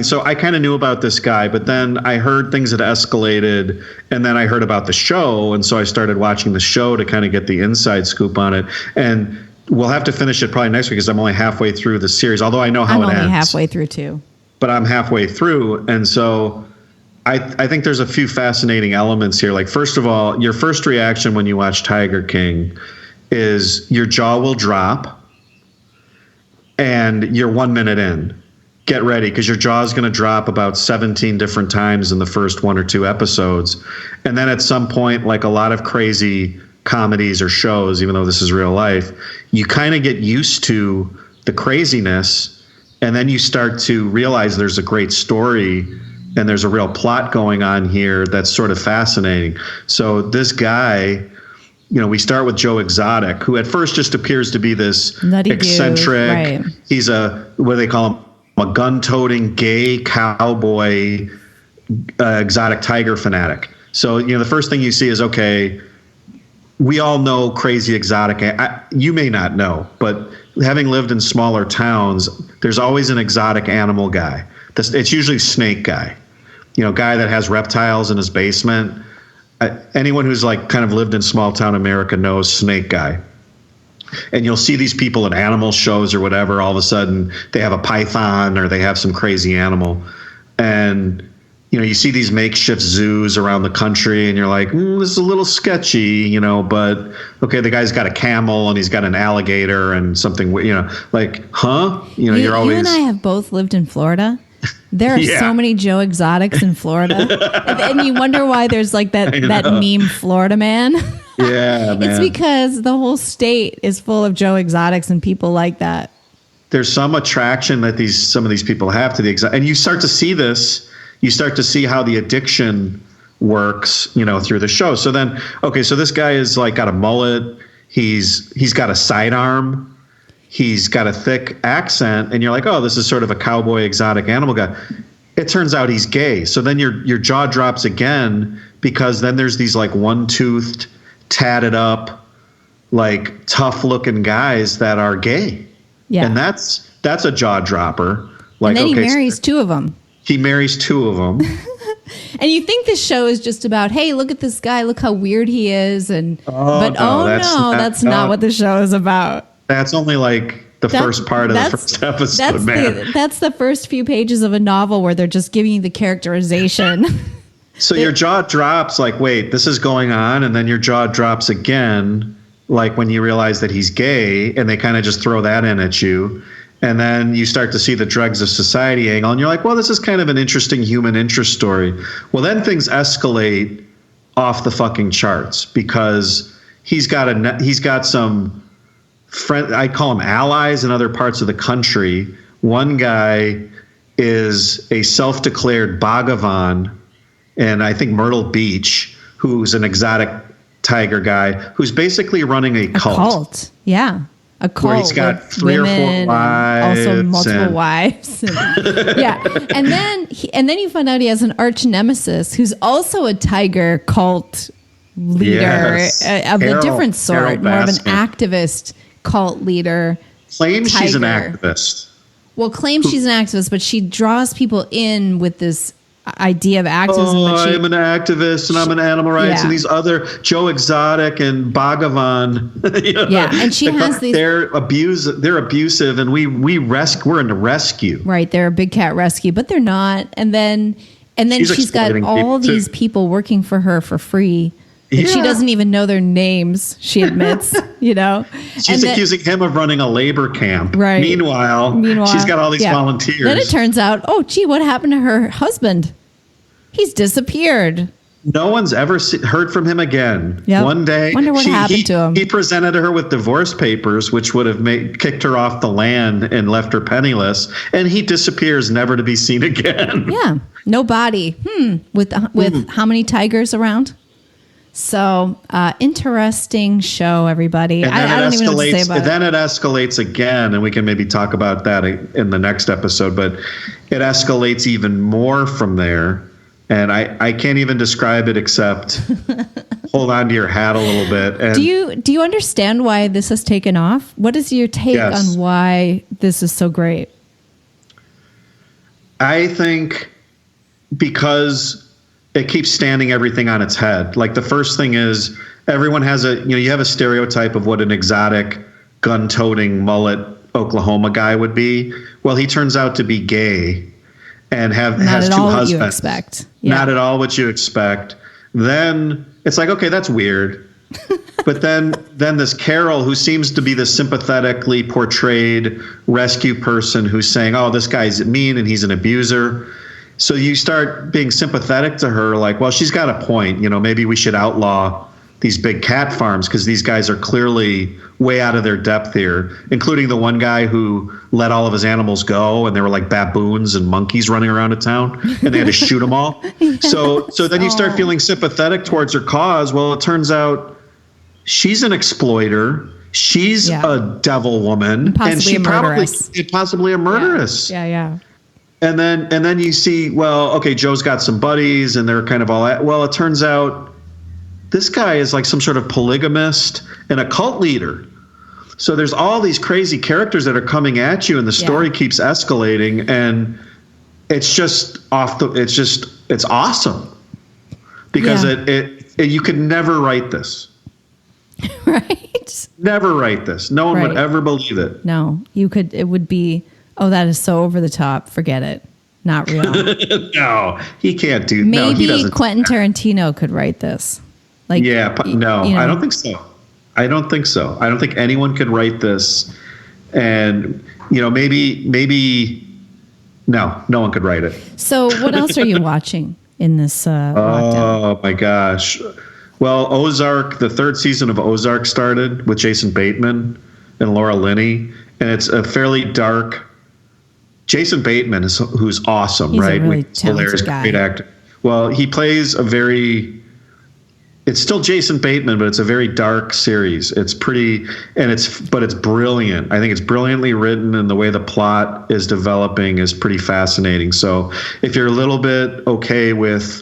so I kind of knew about this guy, but then I heard things had escalated, and then I heard about the show, and so I started watching the show to kind of get the inside scoop on it, and we'll have to finish it probably next week because I'm only halfway through the series, although I know how it ends. I'm only halfway through too. But I'm halfway through, and so I think there's a few fascinating elements here. Like, first of all, your first reaction when you watch Tiger King is your jaw will drop, and you're 1 minute in. Get ready, because your jaw is going to drop about 17 different times in the first 1 or 2 episodes. And then at some point, like a lot of crazy comedies or shows, even though this is real life, you kind of get used to the craziness, and then you start to realize there's a great story and there's a real plot going on here that's sort of fascinating. So this guy, we start with Joe Exotic, who at first just appears to be this nutty eccentric, dude, right. He's what do they call him? A gun-toting gay cowboy, exotic tiger fanatic. So, the first thing you see is, okay, we all know crazy exotic. You may not know, but having lived in smaller towns, there's always an exotic animal guy. It's usually snake guy, guy that has reptiles in his basement. Anyone who's like kind of lived in small town America knows snake guy. And you'll see these people at animal shows or whatever. All of a sudden they have a python or they have some crazy animal. And you see these makeshift zoos around the country and you're like, this is a little sketchy, but okay, the guy's got a camel and he's got an alligator and something, like, huh? You're always. You and I have both lived in Florida. There are so many Joe Exotics in Florida. and you wonder why there's like that meme Florida man. Yeah, man. It's because the whole state is full of Joe Exotics and people like that. There's some attraction that some of these people have to the exotic. And you start to see this. You start to see how the addiction works, through the show. So then, okay, so this guy is like got a mullet. He's got a sidearm. He's got a thick accent, and you're like, oh, this is sort of a cowboy exotic animal guy. It turns out he's gay. So then your jaw drops again, because then there's these like one-toothed, tatted up, like tough looking guys that are gay. Yeah. And that's a jaw dropper. Like, and then he marries two of them. He marries two of them. And you think this show is just about, hey, look at this guy, look how weird he is, that's not what the show is about. That's only like the first part of the first episode, man. That's the first few pages of a novel where they're just giving you the characterization. So your jaw drops like, wait, this is going on, and then your jaw drops again, like when you realize that he's gay, and they kind of just throw that in at you. And then you start to see the dregs of society angle, and you're like, well, this is kind of an interesting human interest story. Well, then things escalate off the fucking charts, because he's got some friend, I call them allies in other parts of the country. One guy is a self-declared Bhagavan, and I think Myrtle Beach, who's an exotic tiger guy, who's basically running a cult. Yeah. A cult where he's got 3 or 4 wives, also multiple wives. And then you find out he has an arch nemesis who's also a tiger cult leader of a different sort, more of an activist cult leader. Claims she's an activist. Well, claims she's an activist, but she draws people in with this idea of activism. I'm an activist and I'm an animal rights and these other Joe Exotic and Bhagavan. And she has these. They're abusive, and we're into rescue. Right, they're a big cat rescue, but they're not. And then she's got all these people working for her for free. And she doesn't even know their names, she admits, She's accusing him of running a labor camp. Right. Meanwhile, she's got all these volunteers. Then it turns out, what happened to her husband? He's disappeared. No one's ever heard from him again. Yep. One day, wonder what happened to him. He presented her with divorce papers, which would have kicked her off the land and left her penniless. And he disappears, never to be seen again. Yeah, no body. With how many tigers around? So interesting show, everybody. I don't even know what to say about it. Then it escalates again, and we can maybe talk about that in the next episode. But it escalates even more from there. And I can't even describe it except hold on to your hat a little bit. And do you understand why this has taken off? What is your take on why this is so great? I think because it keeps standing everything on its head. Like the first thing is everyone has you have a stereotype of what an exotic gun-toting mullet Oklahoma guy would be. Well, he turns out to be gay. And has 2 husbands. You expect. Yeah. Not at all what you expect. Then it's like, okay, that's weird. But then this Carol, who seems to be the sympathetically portrayed rescue person who's saying, oh, this guy's mean and he's an abuser. So you start being sympathetic to her, like, well, she's got a point. Maybe we should outlaw these big cat farms because these guys are clearly way out of their depth here, including the one guy who let all of his animals go, and there were like baboons and monkeys running around a town, and they had to shoot them all. Yes. So then you start feeling sympathetic towards her cause. Well, it turns out she's an exploiter. She's a devil woman, and she possibly a murderess. Yeah. And then you see, well, okay, Joe's got some buddies, and they're kind of all at. Well, it turns out this guy is like some sort of polygamist and a cult leader. So there's all these crazy characters that are coming at you, and the story keeps escalating, and it's just it's awesome because you could never write this. Right. Never write this. No one would ever believe it. No, you could. It would be, oh, that is so over the top. Forget it. not real. No, he can't do. Maybe no, he doesn't. Quentin Tarantino could write this. Like, no, I don't think so. I don't think anyone could write this, and maybe no one could write it. So, what else are you watching in this lockdown? Oh my gosh! Well, Ozark, the third season of Ozark started with Jason Bateman and Laura Linney, and it's a fairly dark. Jason Bateman who's awesome, He's right? a really talented Hilarious, guy. great actor. Well, he plays it's still Jason Bateman, but it's a very dark series. It's pretty, but it's brilliant. I think it's brilliantly written, and the way the plot is developing is pretty fascinating. So if you're a little bit okay with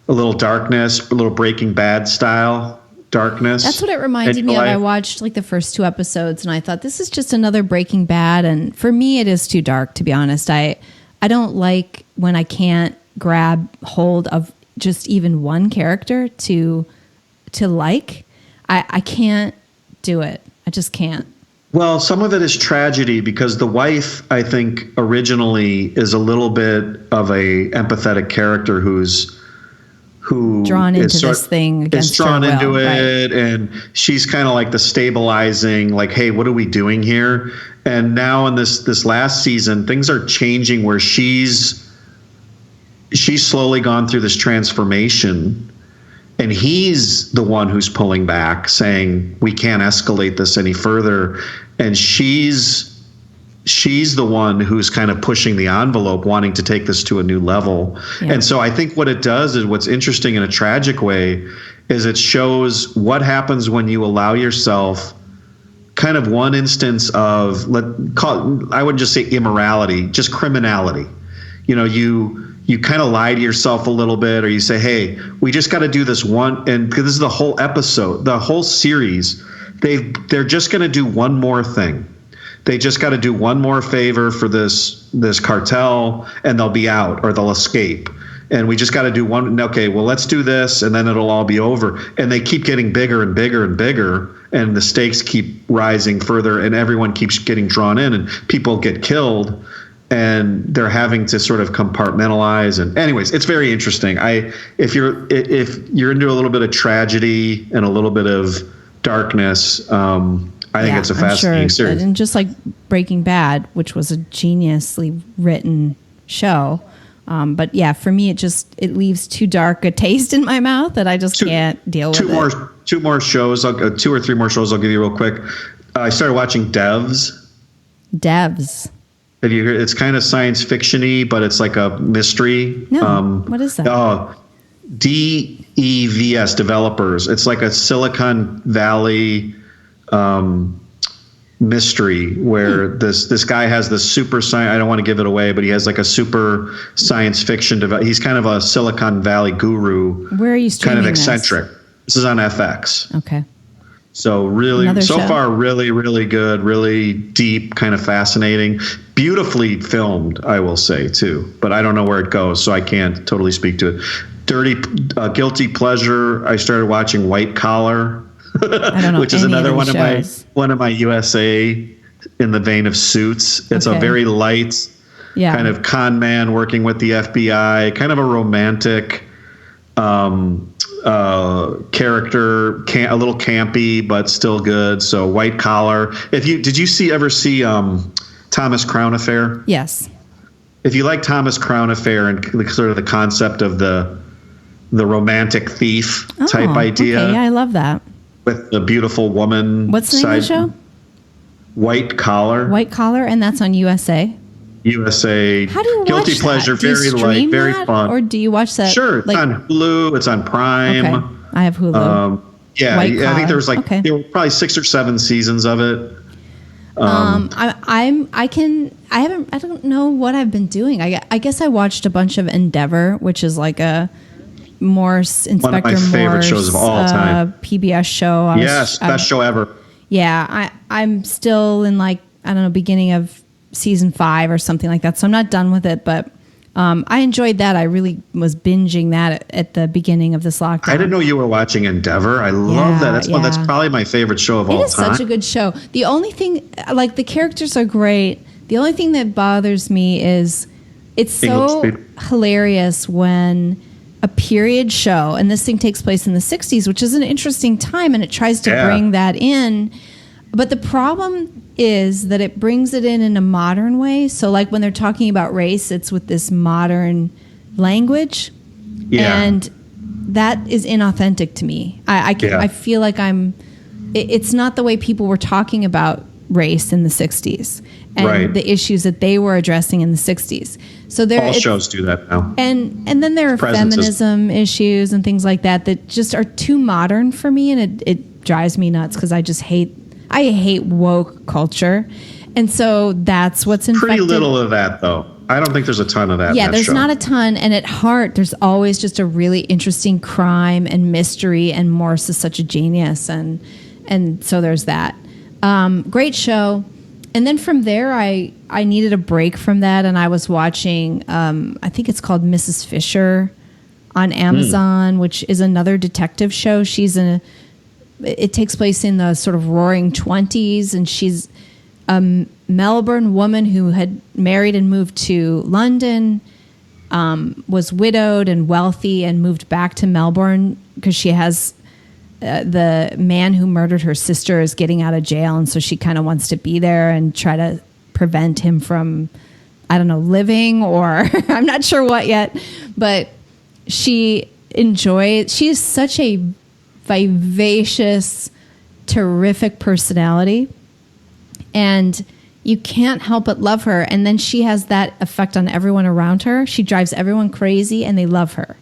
a little darkness, a little Breaking Bad style darkness. That's what it reminded me of. I watched like the first 2 episodes and I thought this is just another Breaking Bad. And for me, it is too dark, to be honest. I don't like when I can't grab hold of just even one character to like. I can't do it. I just can't. Well, some of it is tragedy because the wife, I think, originally is a little bit of a empathetic character who drawn into this thing against her will. Is drawn into it, and she's kind of like the stabilizing, like, hey, what are we doing here? And now in this last season, things are changing where she's slowly gone through this transformation, and he's the one who's pulling back, saying we can't escalate this any further, and she's the one who's kind of pushing the envelope, wanting to take this to a new level. Yeah. And so I think what it does is, what's interesting in a tragic way is it shows what happens when you allow yourself kind of one instance of, I wouldn't just say immorality, just criminality. You kind of lie to yourself a little bit, or you say, hey, we just got to do this one. And because this is the whole episode, the whole series, they're just going to do one more thing. They just got to do one more favor for this cartel, and they'll be out, or they'll escape. And we just got to do one. Okay, well, let's do this, and then it'll all be over. And they keep getting bigger and bigger and bigger, and the stakes keep rising further, and everyone keeps getting drawn in, and people get killed, and they're having to sort of compartmentalize. And anyways, it's very interesting. If you're into a little bit of tragedy and a little bit of darkness, I think it's a fascinating series. And just like Breaking Bad, which was a geniusly written show. But yeah, for me, it leaves too dark a taste in my mouth that I just can't deal with it. Two more shows, 2 or 3 more shows I'll give you real quick. I started watching Devs. Have you heard? It's kind of science fiction-y, but it's like a mystery. No, what is that? DEVS, Developers. It's like a Silicon Valley mystery where this guy has this super science. I don't want to give it away, but he has like a super science fiction. He's kind of a Silicon Valley guru. Where are you streaming? Kind of eccentric. This is on FX. Okay. So far, really, really good, really deep, kind of fascinating, beautifully filmed, I will say too. But I don't know where it goes, so I can't totally speak to it. Guilty pleasure. I started watching White Collar. I don't know which is another one shows. of my USA in the vein of Suits. It's a very light kind of con man working with the FBI, kind of a romantic character, a little campy but still good. So White Collar. Did you ever see Thomas Crown Affair? Yes. If you like Thomas Crown Affair and sort of the concept of the romantic thief type idea. Okay, yeah, I love that. With the beautiful woman. What's the name of the show? White Collar. White Collar, and that's on USA. USA. How do you Guilty watch pleasure, that? Do you very stream light, very that, fun. Or do you watch that? Sure, it's on Hulu. It's on Prime. Okay, I have Hulu. I think there was there were probably 6 or 7 seasons of it. I don't know what I've been doing. I guess I watched a bunch of Endeavor, which is like a Morse, Inspector Morse. One of my favorite shows of all time. PBS show. Best show ever. Yeah, I'm still in beginning of season 5 or something like that. So I'm not done with it, but I enjoyed that. I really was binging that at the beginning of this lockdown. I didn't know you were watching Endeavor. I love that. That's probably my favorite show of all time. It is such a good show. The only thing, the characters are great. The only thing that bothers me is It's so hilarious when a period show, and this thing takes place in the 60s, which is an interesting time, and it tries to bring that in. But the problem is that it brings it in a modern way. So like when they're talking about race, it's with this modern language. Yeah. And that is inauthentic to me. I feel like it's not the way people were talking about race in the 60s and the issues that they were addressing in the 60s. So all shows do that now. And then there are feminism issues and things like that just are too modern for me, and it drives me nuts because I hate woke culture. And so that's what's infected. Pretty little of that, though. I don't think there's a ton of that. Yeah, in that there's show. not a ton. And at heart, there's always just a really interesting crime and mystery. And Morse is such a genius. And so there's that. Great show. And then from there, I needed a break from that. And I was watching, I think it's called Mrs. Fisher on Amazon, which is another detective show. It takes place in the sort of roaring 20s. And she's a Melbourne woman who had married and moved to London, was widowed and wealthy, and moved back to Melbourne because she has the man who murdered her sister is getting out of jail, and so she kind of wants to be there and try to prevent him from, I don't know, living, or I'm not sure what yet, but she is such a vivacious, terrific personality, and you can't help but love her. And then she has that effect on everyone around her. She drives everyone crazy, and they love her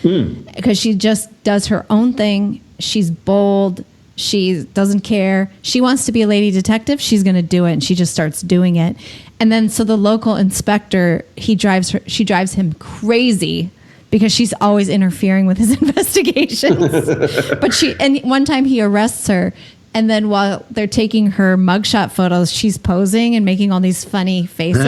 because she just does her own thing. She's bold. She doesn't care. She wants to be a lady detective. She's going to do it, and she just starts doing it. And then so the local inspector, she drives him crazy because she's always interfering with his investigations. And one time he arrests her, and then while they're taking her mugshot photos, she's posing and making all these funny faces.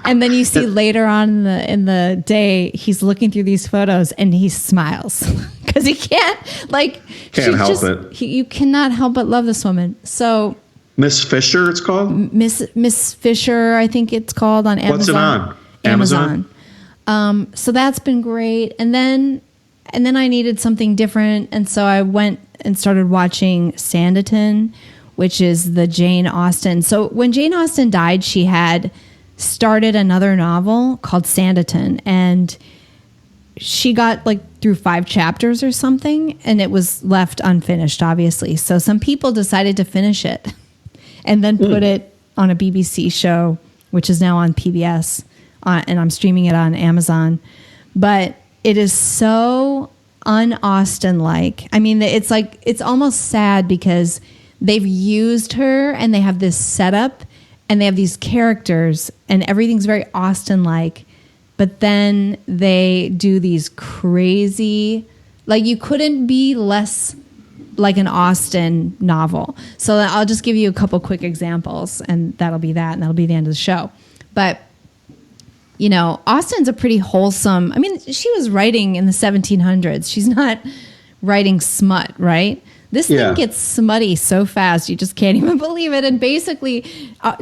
And then you see later on in the day, he's looking through these photos and he smiles because he can't help it. You cannot help but love this woman. So Miss Fisher, it's called? Miss Fisher, I think it's called on Amazon. What's it on? Amazon. So that's been great. And then I needed something different. And so I went and started watching Sanditon, which is the Jane Austen. So when Jane Austen died, she had started another novel called Sanditon, and she got through 5 chapters or something, and it was left unfinished, obviously. So some people decided to finish it and then put it on a BBC show, which is now on PBS, and I'm streaming it on Amazon. But it is so un-Austen-like. I mean, it's almost sad because they've used her and they have this setup and they have these characters and everything's very Austen-like, but then they do these crazy, you couldn't be less like an Austen novel. So I'll just give you a couple quick examples, and that'll be the end of the show. But Austen's a pretty wholesome. I mean, she was writing in the 1700s. She's not writing smut, right? This thing gets smutty so fast, you just can't even believe it. And basically,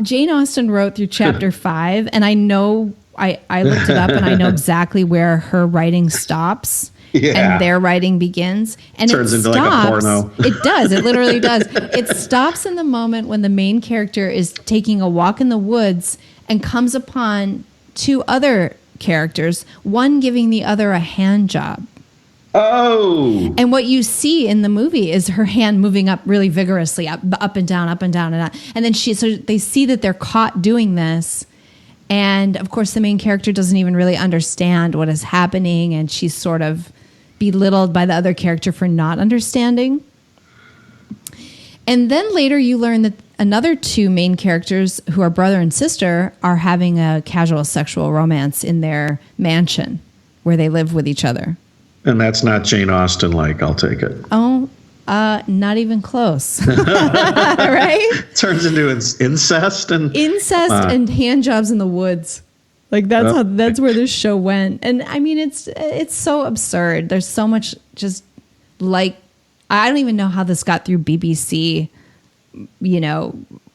Jane Austen wrote through chapter 5, and I know, I looked it up, and I know exactly where her writing stops and their writing begins. And turns into like a porno. It does. It literally does. It stops in the moment when the main character is taking a walk in the woods and comes upon 2 other characters, one giving the other a hand job. Oh. And what you see in the movie is her hand moving up really vigorously, up and down, up and down, and up. And then so they see that they're caught doing this. And of course, the main character doesn't even really understand what is happening. And she's sort of belittled by the other character for not understanding. And then later you learn that another 2 main characters, who are brother and sister, are having a casual sexual romance in their mansion where they live with each other. And that's not Jane Austen-like, I'll take it. Oh, not even close. Right? Turns into incest and hand jobs in the woods. That's where this show went. And I mean, it's so absurd. There's so much just I don't even know how this got through BBC,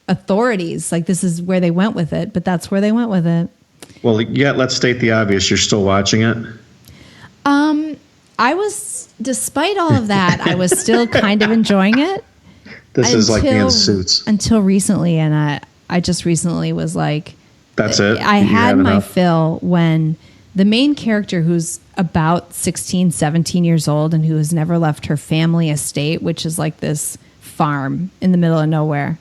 authorities. This is where they went with it, but that's where they went with it. Well, yeah, let's state the obvious. You're still watching it? I was, despite all of that, I was still kind of enjoying it. This is like me in Suits. Until recently, and I just recently was like... That's it? I had my fill when the main character, who's about 16, 17 years old and who has never left her family estate, which is like this farm in the middle of nowhere.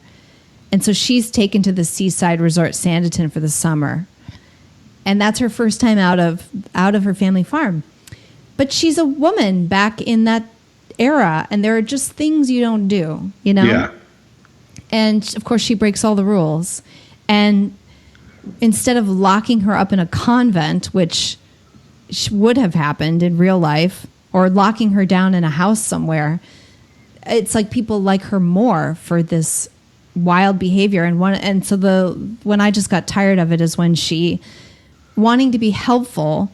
And so she's taken to the seaside resort Sanditon for the summer. And that's her first time out of her family farm. But she's a woman back in that era, and there are just things you don't do, you know? Yeah. And, of course, she breaks all the rules. And instead of locking her up in a convent, which would have happened in real life, or locking her down in a house somewhere, it's like people like her more for this wild behavior. And so when I just got tired of it is when she, wanting to be helpful,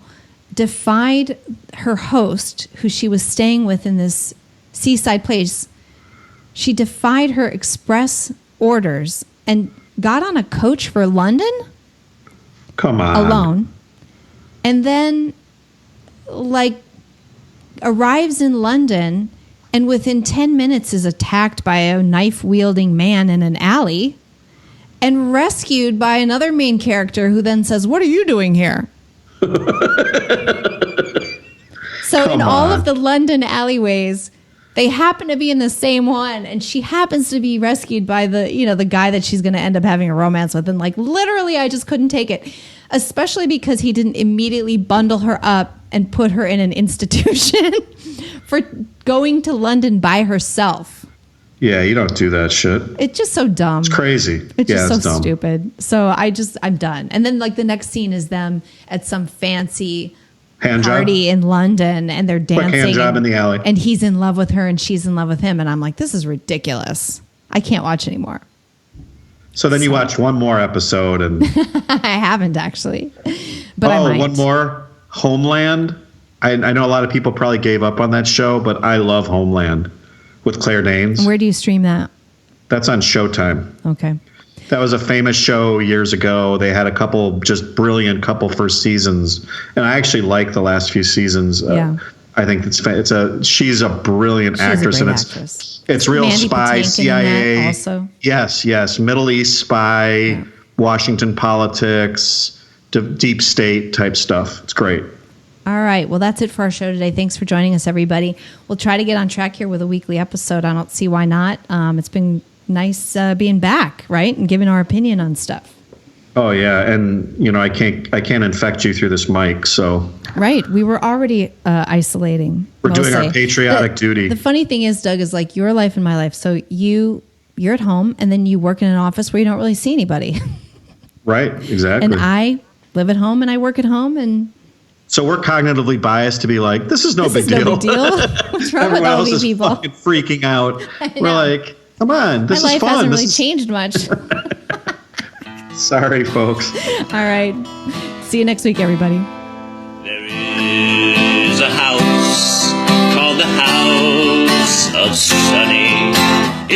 defied her host, who she was staying with in this seaside place. She defied her express orders and got on a coach for London. Come on. Alone. And then, arrives in London and within 10 minutes is attacked by a knife-wielding man in an alley and rescued by another main character who then says, "What are you doing here?" So in all of the London alleyways, they happen to be in the same one, and she happens to be rescued by the guy that she's going to end up having a romance with. And literally, I just couldn't take it, especially because he didn't immediately bundle her up and put her in an institution for going to London by herself. Yeah, you don't do that shit. It's just so dumb. It's crazy. It's just so dumb. stupid. So I'm done. And then the next scene is them at some fancy party in London, and they're dancing. Quick hand job in the alley. And he's in love with her and she's in love with him. And I'm like, this is ridiculous. I can't watch anymore. So then you watch one more episode and... I haven't actually. But I might. One more? Homeland? I know a lot of people probably gave up on that show, but I love Homeland with Claire Danes. And where do you stream that? That's on Showtime. Okay. That was a famous show years ago. They had a couple just brilliant first seasons, and I actually like the last few seasons. Yeah. I think she's a brilliant actress, a great and actress. It's real Mandy spy, Patinkin CIA. also. Yes, Middle East spy, yeah. Washington politics, deep state type stuff. It's great. All right. Well, that's it for our show today. Thanks for joining us, everybody. We'll try to get on track here with a weekly episode. I don't see why not. It's been nice being back, right? And giving our opinion on stuff. Oh, yeah. And, I can't infect you through this mic, so. Right. We were already isolating. We're doing our patriotic duty. The funny thing is, Doug, is your life and my life. So you're at home and then you work in an office where you don't really see anybody. Right. Exactly. And I live at home and I work at home, and so we're cognitively biased to be like, this is no big deal. No big deal. What's wrong with all these people? Fucking freaking out. We're like, come on, this is fun. My life hasn't really changed much. Sorry, folks. All right. See you next week, everybody. There is a house called the House of Sunny.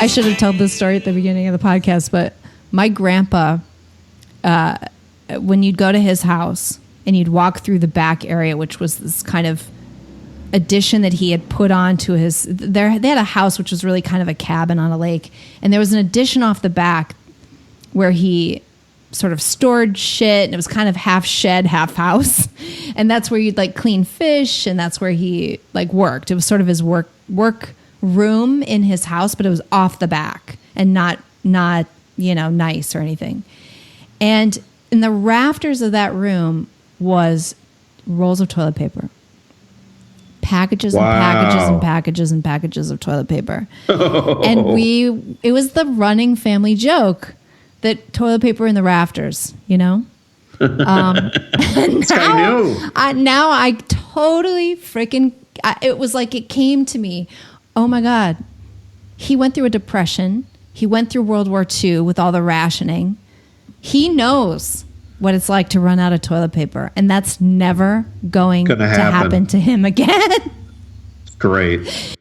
I should have told this story at the beginning of the podcast, but my grandpa, when you'd go to his house and you'd walk through the back area, which was this kind of addition that he had put on to they had a house which was really kind of a cabin on a lake, and there was an addition off the back where he sort of stored shit, and it was kind of half shed, half house, and that's where you'd clean fish, and that's where he worked. It was sort of his work room in his house, but it was off the back and not nice or anything. And in the rafters of that room was rolls of toilet paper. Packages and packages and packages and packages of toilet paper. And it was the running family joke that toilet paper in the rafters, Now I totally freaking, it was like it came to me, oh my God, he went through a depression. He went through World War II with all the rationing. He knows what it's like to run out of toilet paper, and that's never going to happen to him again. Great.